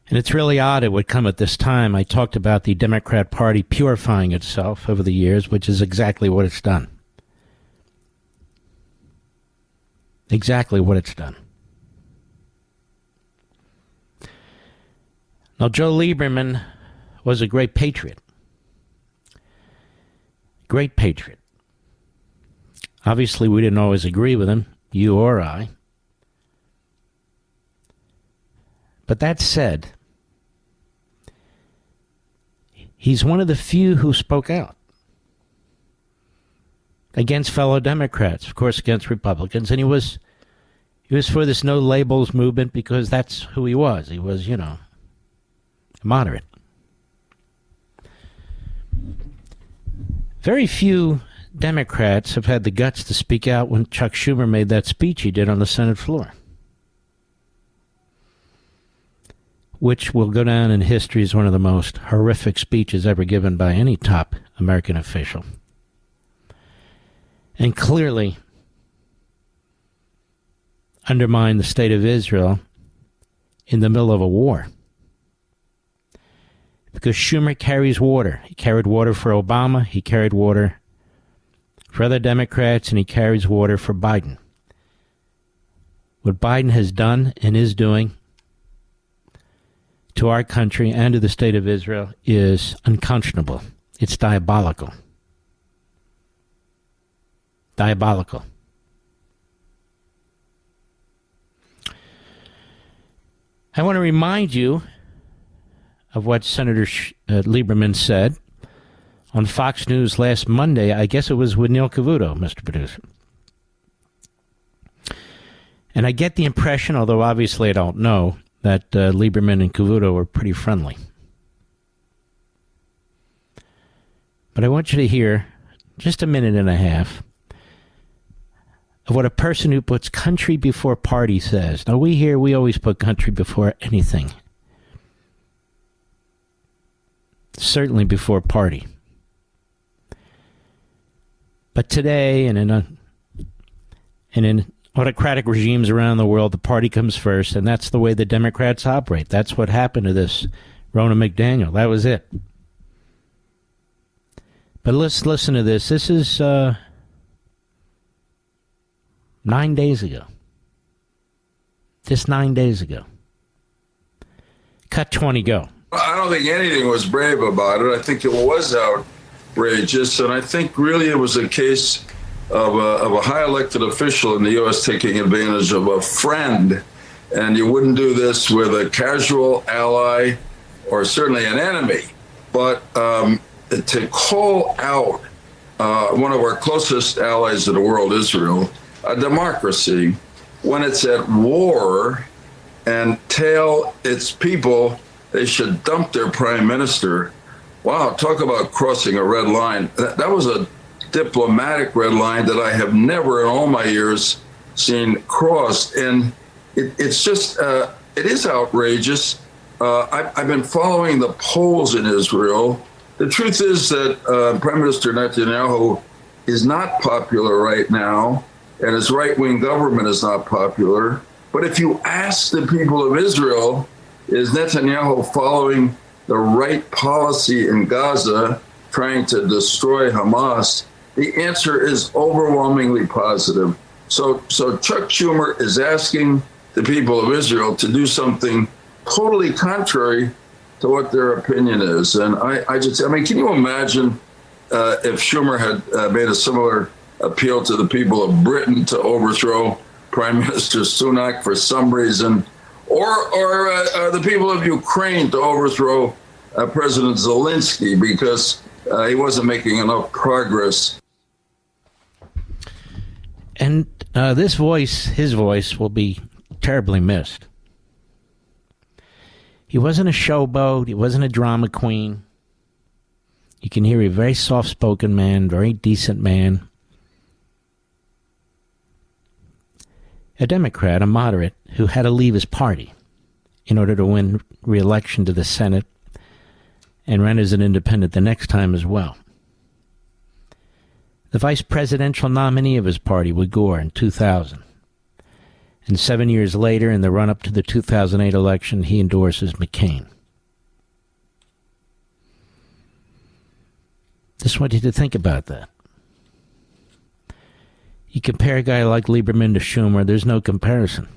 And it's really odd it would come at this time. I talked about the Democrat Party purifying itself over the years, which is exactly what it's done. Exactly what it's done. Now, Joe Lieberman was a great patriot. Great patriot. Obviously, we didn't always agree with him, you or I. But that said, he's one of the few who spoke out against fellow Democrats, of course, against Republicans, and he was for this no labels movement because that's who he was. He was, moderate. Very few Democrats have had the guts to speak out when Chuck Schumer made that speech he did on the Senate floor, which will go down in history as one of the most horrific speeches ever given by any top American official. And clearly undermined the state of Israel in the middle of a war. Because Schumer carries water. He carried water for Obama, he carried water for other Democrats, and he carries water for Biden. What Biden has done and is doing to our country and to the state of Israel is unconscionable. It's diabolical. Diabolical. I want to remind you of what Senator Lieberman said on Fox News last Monday. I guess it was with Neil Cavuto, Mr. Producer. And I get the impression, although obviously I don't know, that Lieberman and Cavuto were pretty friendly. But I want you to hear just a minute and a half of what a person who puts country before party says. Now, we always put country before anything. Certainly before party. But today, and in autocratic regimes around the world, the party comes first, and that's the way the Democrats operate. That's what happened to this Ronna McDaniel. That was it. But let's listen to this. This is 9 days ago. Just 9 days ago. Cut 20, go. I don't think anything was brave about it. I think it was outrageous, and I think really it was a case of a high elected official in the U.S. taking advantage of a friend, and you wouldn't do this with a casual ally or certainly an enemy. But to call out one of our closest allies in the world, Israel, a democracy, when it's at war, and tell its people they should dump their prime minister. Wow, talk about crossing a red line. That was a diplomatic red line that I have never in all my years seen crossed. And it's just, it is outrageous. I've been following the polls in Israel. The truth is that Prime Minister Netanyahu is not popular right now, and his right-wing government is not popular. But if you ask the people of Israel, is Netanyahu following the right policy in Gaza, trying to destroy Hamas? The answer is overwhelmingly positive. So Chuck Schumer is asking the people of Israel to do something totally contrary to what their opinion is. And I mean, can you imagine if Schumer had made a similar appeal to the people of Britain to overthrow Prime Minister Sunak for some reason, or the people of Ukraine to overthrow President Zelensky because he wasn't making enough progress? And his voice will be terribly missed. He wasn't a showboat. He wasn't a drama queen. You can hear a very soft-spoken man, very decent man. A Democrat, a moderate, who had to leave his party in order to win re-election to the Senate and run as an independent the next time as well. The vice presidential nominee of his party was Gore in 2000. And 7 years later, in the run-up to the 2008 election, he endorses McCain. Just want you to think about that. You compare a guy like Lieberman to Schumer, there's no comparison.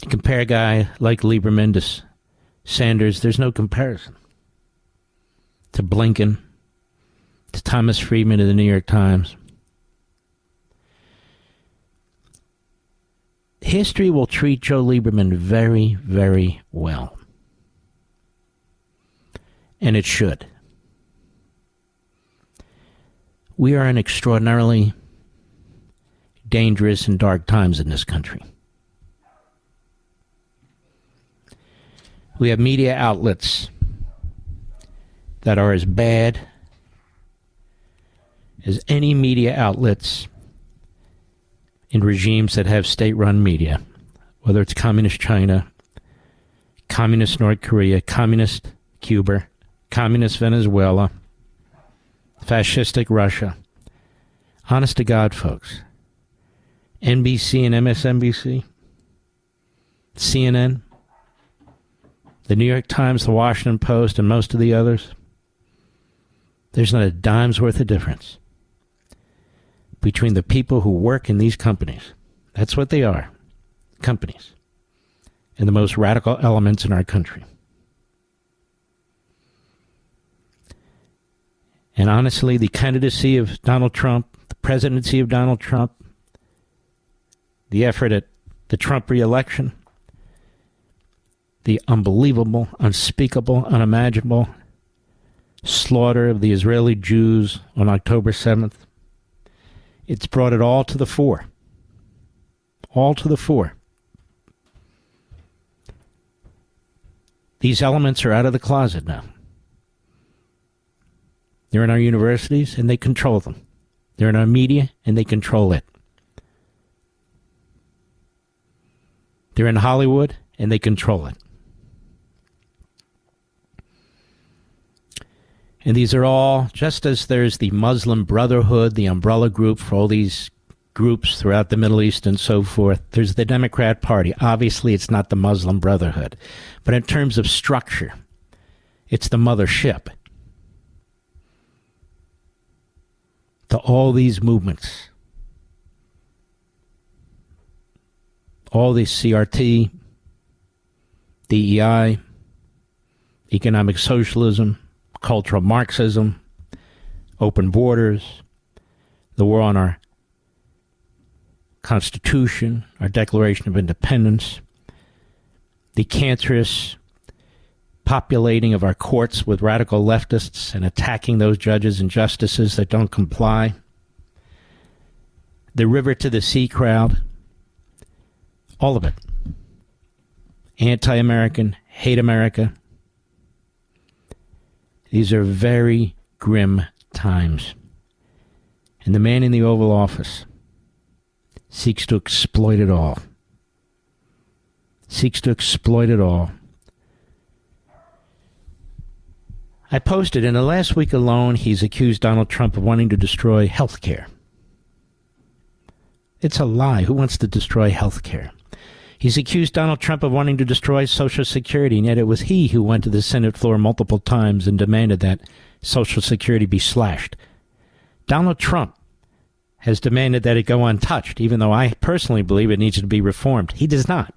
You compare a guy like Lieberman to Sanders, there's no comparison. To Blinken, to Thomas Friedman of the New York Times. History will treat Joe Lieberman very, very well. And it should. We are in extraordinarily dangerous and dark times in this country. We have media outlets that are as bad as any media outlets in regimes that have state-run media, whether it's communist China, communist North Korea, communist Cuba, communist Venezuela, fascistic Russia. Honest to God, folks. NBC and MSNBC, CNN, the New York Times, the Washington Post, and most of the others, there's not a dime's worth of difference between the people who work in these companies. That's what they are, companies, and the most radical elements in our country. And honestly, the candidacy of Donald Trump, the presidency of Donald Trump, the effort at the Trump re-election, the unbelievable, unspeakable, unimaginable slaughter of the Israeli Jews on October 7th, it's brought it all to the fore. All to the fore. These elements are out of the closet now. They're in our universities, and they control them. They're in our media, and they control it. They're in Hollywood, and they control it. And these are all, just as there's the Muslim Brotherhood, the umbrella group for all these groups throughout the Middle East and so forth, there's the Democrat Party. Obviously, it's not the Muslim Brotherhood. But in terms of structure, it's the mothership to all these movements. All these CRT, DEI, economic socialism, cultural Marxism, open borders, the war on our Constitution, our Declaration of Independence, the cancerous populating of our courts with radical leftists and attacking those judges and justices that don't comply, the river to the sea crowd, all of it. Anti-American, hate America. These are very grim times. And the man in the Oval Office seeks to exploit it all. Seeks to exploit it all. I posted in the last week alone, he's accused Donald Trump of wanting to destroy health care. It's a lie. Who wants to destroy health care? He's accused Donald Trump of wanting to destroy Social Security, and yet it was he who went to the Senate floor multiple times and demanded that Social Security be slashed. Donald Trump has demanded that it go untouched, even though I personally believe it needs to be reformed. He does not.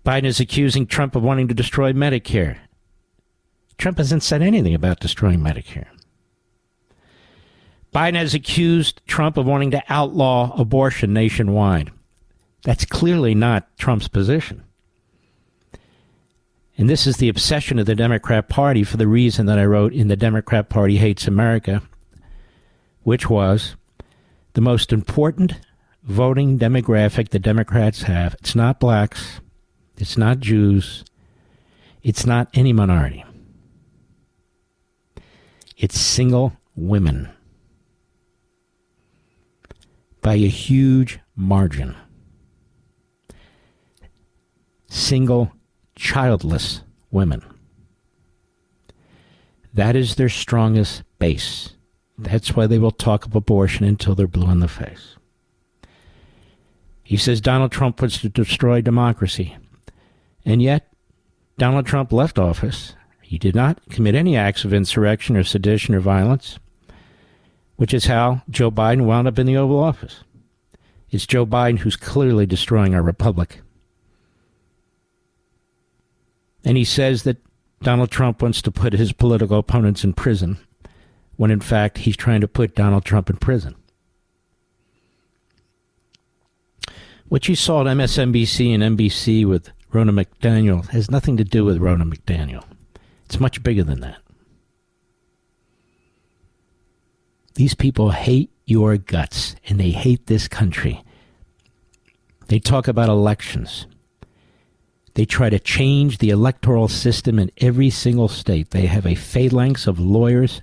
Biden is accusing Trump of wanting to destroy Medicare. Trump hasn't said anything about destroying Medicare. Biden has accused Trump of wanting to outlaw abortion nationwide. That's clearly not Trump's position. And this is the obsession of the Democrat Party for the reason that I wrote in The Democrat Party Hates America, which was the most important voting demographic the Democrats have. It's not blacks. It's not Jews. It's not any minority. It's single women. By a huge margin. Single, childless women. That is their strongest base. That's why they will talk of abortion until they're blue in the face. He says Donald Trump wants to destroy democracy. And yet, Donald Trump left office. He did not commit any acts of insurrection or sedition or violence, which is how Joe Biden wound up in the Oval Office. It's Joe Biden who's clearly destroying our republic. And he says that Donald Trump wants to put his political opponents in prison, when in fact he's trying to put Donald Trump in prison. What you saw at MSNBC and NBC with Ronna McDaniel has nothing to do with Ronna McDaniel. It's much bigger than that. These people hate your guts, and they hate this country. They talk about elections. They try to change the electoral system in every single state. They have a phalanx of lawyers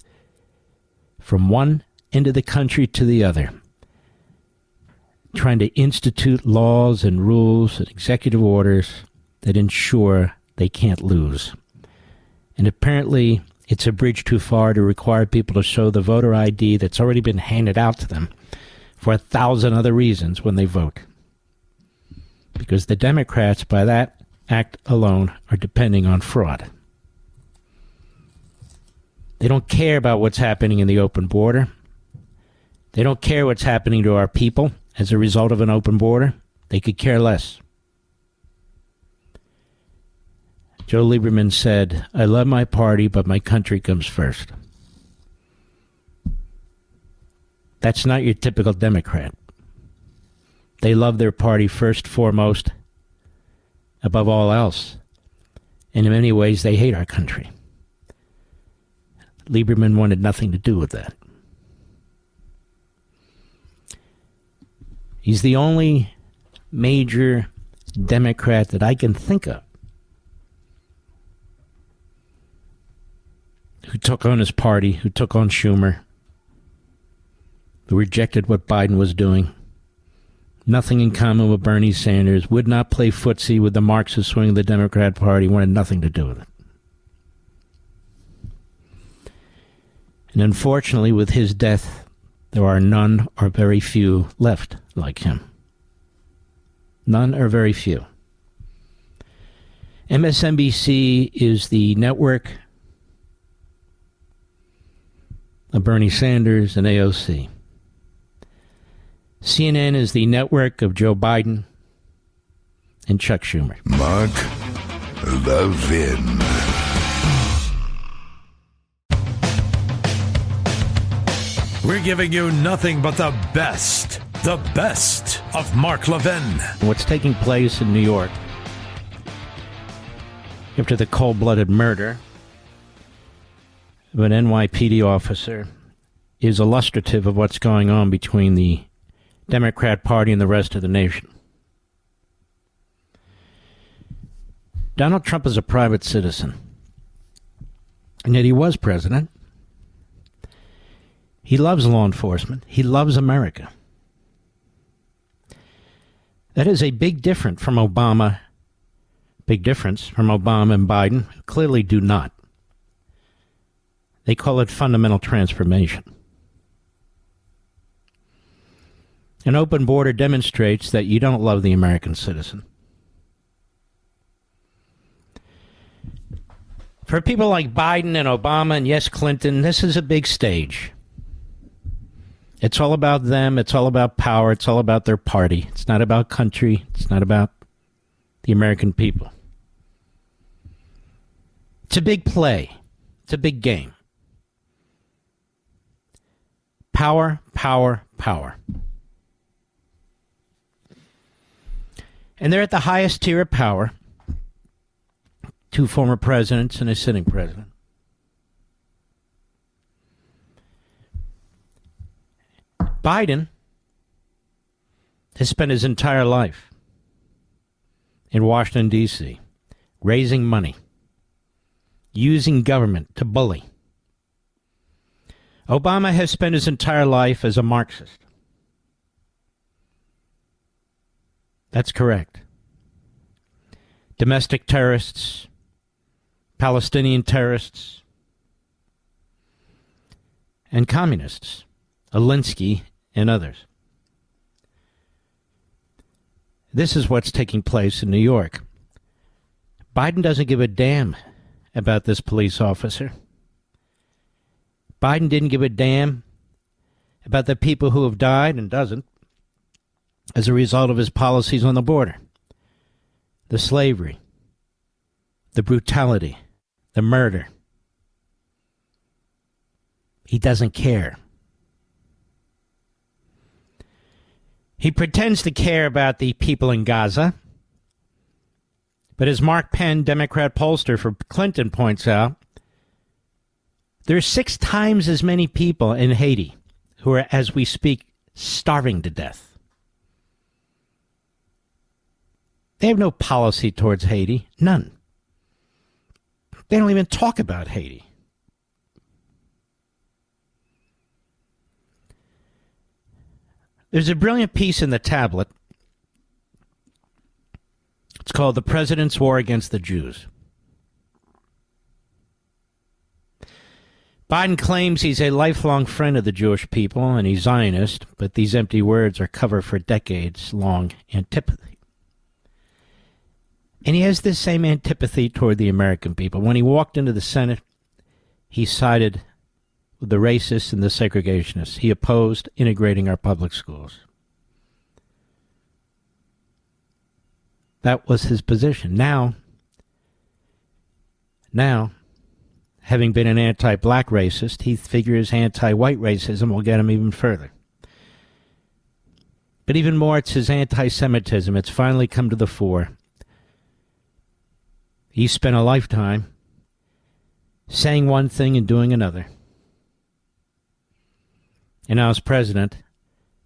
from one end of the country to the other, trying to institute laws and rules and executive orders that ensure they can't lose. And apparently, it's a bridge too far to require people to show the voter ID that's already been handed out to them for 1,000 other reasons when they vote. Because the Democrats, by that act alone, are depending on fraud. They don't care about what's happening in the open border. They don't care what's happening to our people as a result of an open border. They could care less. Joe Lieberman said, "I love my party, but my country comes first." That's not your typical Democrat. They love their party first, foremost, above all else. And in many ways, they hate our country. Lieberman wanted nothing to do with that. He's the only major Democrat that I can think of who took on his party, who took on Schumer, who rejected what Biden was doing. Nothing in common with Bernie Sanders, would not play footsie with the Marxist wing of the Democrat Party, wanted nothing to do with it. And unfortunately, with his death, there are none or very few left like him. None or very few. MSNBC is the network of Bernie Sanders and AOC. CNN is the network of Joe Biden and Chuck Schumer. Mark Levin. We're giving you nothing but the best of Mark Levin. What's taking place in New York after the cold-blooded murder of an NYPD officer is illustrative of what's going on between the Democrat Party and the rest of the nation. Donald Trump is a private citizen, and yet he was president. He loves law enforcement. He loves America. That is a big difference from Obama. Big difference from Obama and Biden, who clearly do not. They call it fundamental transformation. An open border demonstrates that you don't love the American citizen. For people like Biden and Obama and, yes, Clinton, this is a big stage. It's all about them. It's all about power. It's all about their party. It's not about country. It's not about the American people. It's a big play. It's a big game. Power, power, power. And they're at the highest tier of power. 2 former presidents and a sitting president. Biden has spent his entire life in Washington, D.C., raising money, using government to bully. Obama has spent his entire life as a Marxist. That's correct. Domestic terrorists, Palestinian terrorists, and communists, Alinsky and others. This is what's taking place in New York. Biden doesn't give a damn about this police officer. Biden didn't give a damn about the people who have died and doesn't as a result of his policies on the border. The slavery, the brutality, the murder. He doesn't care. He pretends to care about the people in Gaza. But as Mark Penn, Democrat pollster for Clinton, points out, there are 6 times as many people in Haiti who are, as we speak, starving to death. They have no policy towards Haiti. None. They don't even talk about Haiti. There's a brilliant piece in the Tablet. It's called The President's War Against the Jews. Biden claims he's a lifelong friend of the Jewish people and he's Zionist, but these empty words are cover for decades-long antipathy. And he has this same antipathy toward the American people. When he walked into the Senate, he sided with the racists and the segregationists. He opposed integrating our public schools. That was his position. Now, having been an anti-black racist, he figures anti-white racism will get him even further. But even more, it's his anti-Semitism. It's finally come to the fore. He spent a lifetime saying one thing and doing another. And now as president,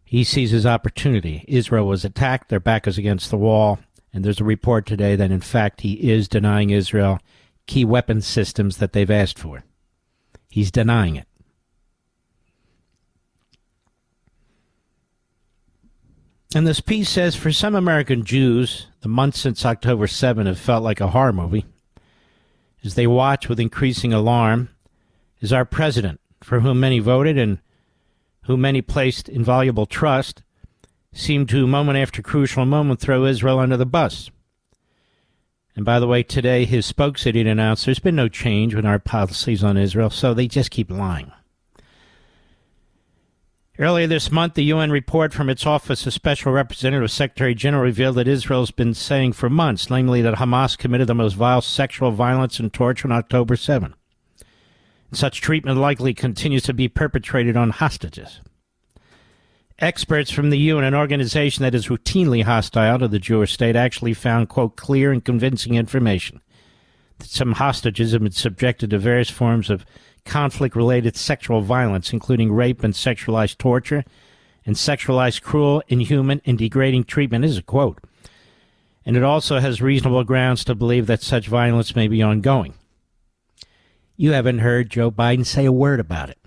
he sees his opportunity. Israel was attacked. Their back is against the wall. And there's a report today that, in fact, he is denying Israel key weapons systems that they've asked for. He's denying it. And this piece says, for some American Jews, the months since October 7 have felt like a horror movie. As they watch with increasing alarm, is our president, for whom many voted and whom many placed invaluable trust, seemed to, moment after crucial moment, throw Israel under the bus. And by the way, today his spokesman announced there's been no change in our policies on Israel, so they just keep lying. Earlier this month, the UN report from its Office of Special Representative Secretary General revealed that Israel's been saying for months, namely that Hamas committed the most vile sexual violence and torture on October 7. Such treatment likely continues to be perpetrated on hostages. Experts from the UN, an organization that is routinely hostile to the Jewish state, actually found, quote, clear and convincing information that some hostages have been subjected to various forms of conflict-related sexual violence, including rape and sexualized torture, and sexualized, cruel, inhuman, and degrading treatment. This is a quote. And it also has reasonable grounds to believe that such violence may be ongoing. You haven't heard Joe Biden say a word about it.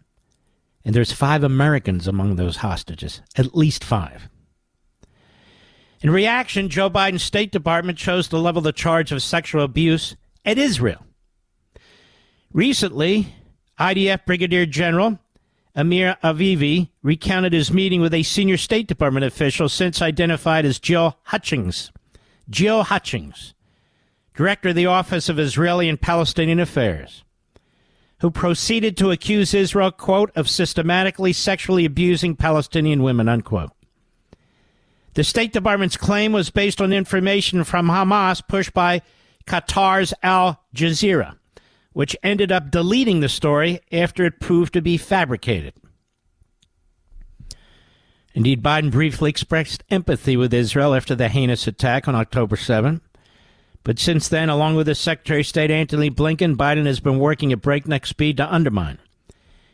And there's 5 Americans among those hostages, at least 5. In reaction, Joe Biden's State Department chose to level the charge of sexual abuse at Israel. Recently, IDF Brigadier General Amir Avivi recounted his meeting with a senior State Department official since identified as Jill Hutchings, director of the Office of Israeli and Palestinian Affairs, who proceeded to accuse Israel, quote, of systematically sexually abusing Palestinian women, unquote. The State Department's claim was based on information from Hamas pushed by Qatar's Al Jazeera, which ended up deleting the story after it proved to be fabricated. Indeed, Biden briefly expressed empathy with Israel after the heinous attack on October 7. But since then, along with his Secretary of State Antony Blinken, Biden has been working at breakneck speed to undermine,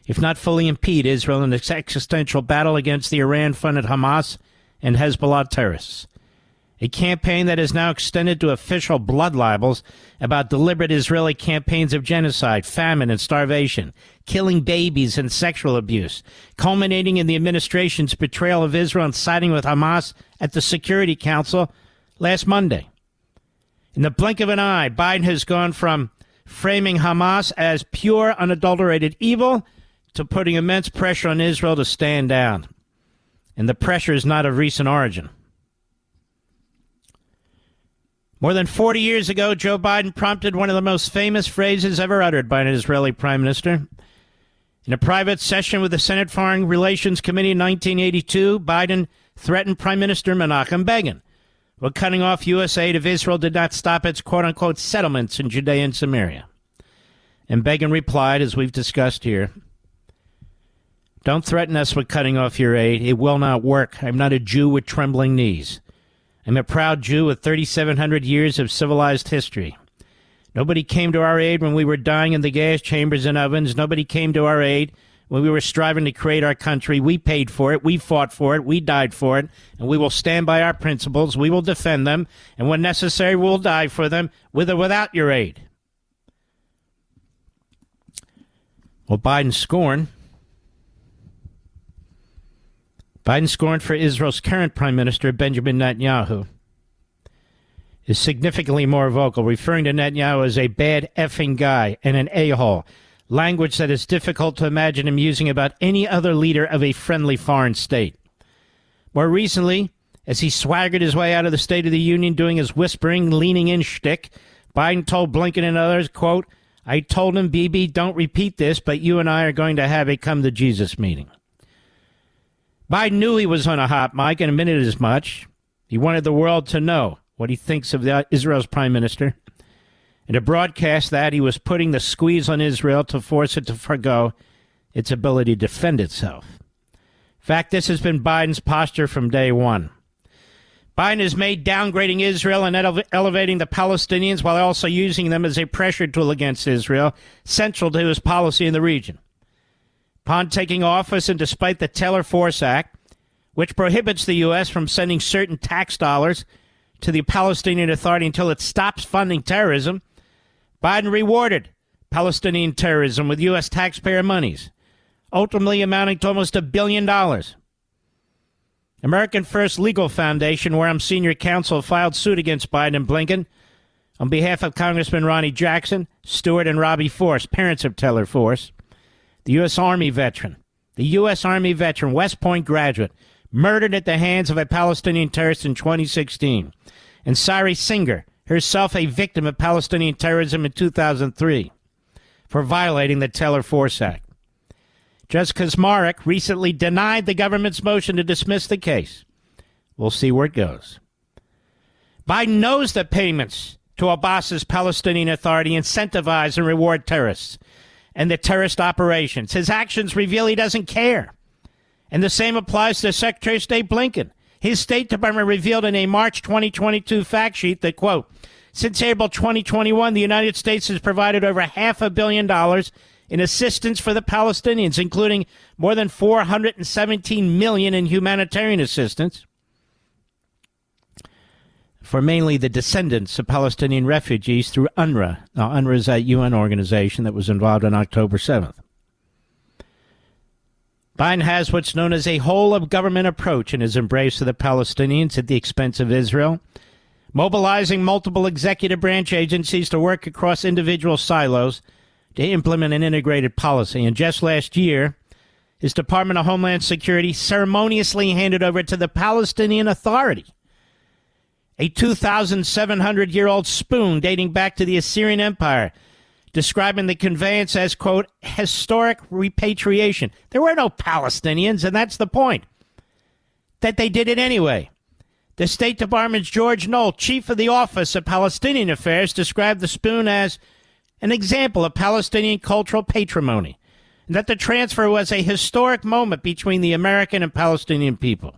if not fully impede, Israel in its existential battle against the Iran-funded Hamas and Hezbollah terrorists. A campaign that is now extended to official blood libels about deliberate Israeli campaigns of genocide, famine, and starvation, killing babies and sexual abuse, culminating in the administration's betrayal of Israel and siding with Hamas at the Security Council last Monday. In the blink of an eye, Biden has gone from framing Hamas as pure, unadulterated evil to putting immense pressure on Israel to stand down. And the pressure is not of recent origin. More than 40 years ago, Joe Biden prompted one of the most famous phrases ever uttered by an Israeli prime minister. In a private session with the Senate Foreign Relations Committee in 1982, Biden threatened Prime Minister Menachem Begin. Well, cutting off U.S. aid if Israel did not stop its quote-unquote settlements in Judea and Samaria. And Begin replied, as we've discussed here, "Don't threaten us with cutting off your aid. It will not work. I'm not a Jew with trembling knees. I'm a proud Jew with 3,700 years of civilized history. Nobody came to our aid when we were dying in the gas chambers and ovens. Nobody came to our aid when we were striving to create our country. We paid for it. We fought for it. We died for it. And we will stand by our principles. We will defend them. And when necessary, we'll die for them, with or without your aid." Well, Biden's scorn for Israel's current Prime Minister, Benjamin Netanyahu, is significantly more vocal, referring to Netanyahu as a bad effing guy and an a-hole, language that is difficult to imagine him using about any other leader of a friendly foreign state. More recently, as he swaggered his way out of the State of the Union doing his whispering, leaning in shtick, Biden told Blinken and others, quote, "I told him, Bibi, don't repeat this, but you and I are going to have a come-to-Jesus meeting." Biden knew he was on a hot mic and admitted as much. He wanted the world to know what he thinks of Israel's prime minister, and to broadcast that he was putting the squeeze on Israel to force it to forgo its ability to defend itself. In fact, this has been Biden's posture from day one. Biden has made downgrading Israel and elevating the Palestinians while also using them as a pressure tool against Israel central to his policy in the region. Upon taking office, and despite the Taylor Force Act, which prohibits the U.S. from sending certain tax dollars to the Palestinian Authority until it stops funding terrorism, Biden rewarded Palestinian terrorism with U.S. taxpayer monies, ultimately amounting to almost $1 billion. American First Legal Foundation, where I'm senior counsel, filed suit against Biden and Blinken on behalf of Congressman Ronnie Jackson, Stewart, and Robbie Force, parents of Taylor Force. The U.S. Army veteran, West Point graduate, murdered at the hands of a Palestinian terrorist in 2016. And Sari Singer, herself a victim of Palestinian terrorism in 2003, for violating the Taylor Force Act. Judge Kaczmarek recently denied the government's motion to dismiss the case. We'll see where it goes. Biden knows that payments to Abbas's Palestinian Authority incentivize and reward terrorists and the terrorist operations. His actions reveal he doesn't care. And the same applies to Secretary of State Blinken. His State Department revealed in a March 2022 fact sheet that, quote, since April 2021, the United States has provided over $500 million in assistance for the Palestinians, including more than $417 million in humanitarian assistance for mainly the descendants of Palestinian refugees through UNRWA. Now, UNRWA is that UN organization that was involved on October 7th. Biden has what's known as a whole-of-government approach in his embrace of the Palestinians at the expense of Israel, mobilizing multiple executive branch agencies to work across individual silos to implement an integrated policy. And just last year, his Department of Homeland Security ceremoniously handed over to the Palestinian Authority a 2,700-year-old spoon dating back to the Assyrian Empire, describing the conveyance as, quote, historic repatriation. There were no Palestinians, and that's the point, that they did it anyway. The State Department's George Knoll, chief of the Office of Palestinian Affairs, described the spoon as an example of Palestinian cultural patrimony, and that the transfer was a historic moment between the American and Palestinian people.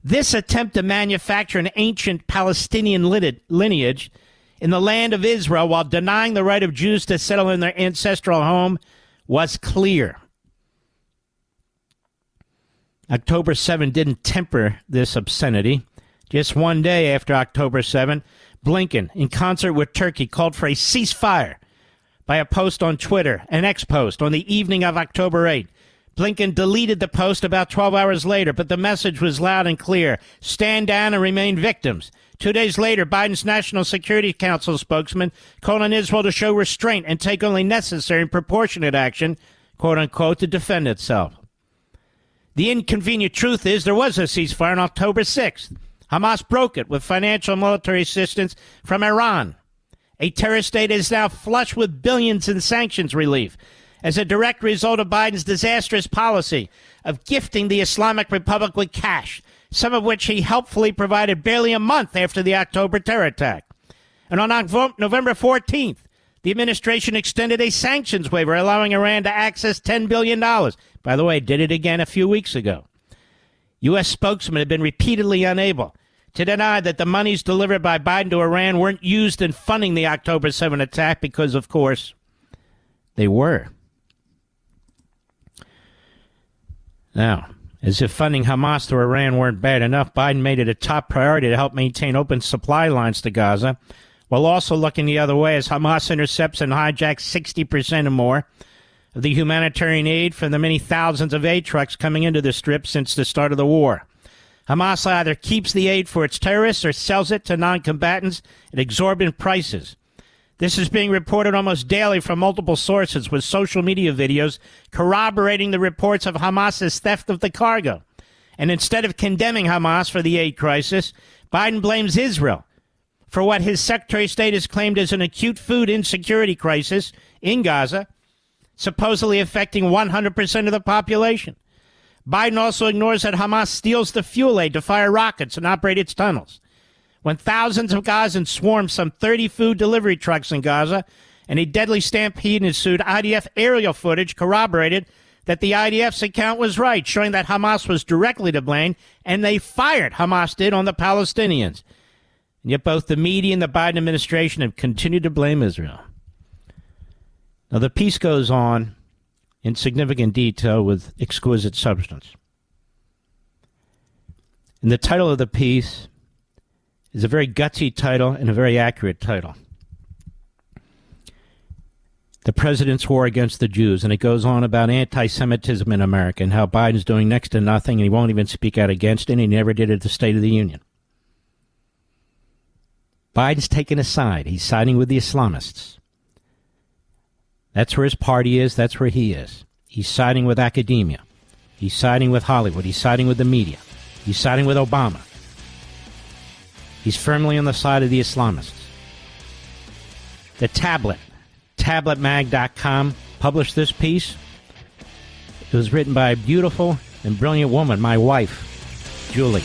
This attempt to manufacture an ancient Palestinian lineage in the land of Israel while denying the right of Jews to settle in their ancestral home was clear. October 7 didn't temper this obscenity. Just one day after October 7, Blinken, in concert with Turkey, called for a ceasefire by a post on Twitter, an ex-post, on the evening of October 8. Blinken deleted the post about 12 hours later, but the message was loud and clear. Stand down and remain victims. 2 days later, Biden's National Security Council spokesman called on Israel to show restraint and take only necessary and proportionate action, quote unquote, to defend itself. The inconvenient truth is there was a ceasefire on October 6th. Hamas broke it with financial and military assistance from Iran. A terrorist state is now flush with billions in sanctions relief as a direct result of Biden's disastrous policy of gifting the Islamic Republic with cash, some of which he helpfully provided barely a month after the October terror attack. And on November 14th, the administration extended a sanctions waiver allowing Iran to access $10 billion. By the way, did it again a few weeks ago. U.S. spokesmen have been repeatedly unable to deny that the monies delivered by Biden to Iran weren't used in funding the October 7 attack because, of course, they were. Now, as if funding Hamas through Iran weren't bad enough, Biden made it a top priority to help maintain open supply lines to Gaza, while also looking the other way as Hamas intercepts and hijacks 60% or more of the humanitarian aid from the many thousands of aid trucks coming into the Strip since the start of the war. Hamas either keeps the aid for its terrorists or sells it to non-combatants at exorbitant prices. This is being reported almost daily from multiple sources, with social media videos corroborating the reports of Hamas's theft of the cargo. And instead of condemning Hamas for the aid crisis, Biden blames Israel for what his Secretary of State has claimed as an acute food insecurity crisis in Gaza, supposedly affecting 100% of the population. Biden also ignores that Hamas steals the fuel aid to fire rockets and operate its tunnels. When thousands of Gazans swarmed some 30 food delivery trucks in Gaza and a deadly stampede ensued, IDF aerial footage corroborated that the IDF's account was right, showing that Hamas was directly to blame, and they fired, Hamas did, on the Palestinians. And yet both the media and the Biden administration have continued to blame Israel. Now, the piece goes on in significant detail with exquisite substance. And the title of the piece is a very gutsy title and a very accurate title. The President's War Against the Jews. And it goes on about anti-Semitism in America and how Biden's doing next to nothing and he won't even speak out against it, and he never did at the State of the Union. Biden's taken a side. He's siding with the Islamists. That's where his party is. That's where he is. He's siding with academia. He's siding with Hollywood. He's siding with the media. He's siding with Obama. He's firmly on the side of the Islamists. The tabletmag.com, published this piece. It was written by a beautiful and brilliant woman, my wife, Julie.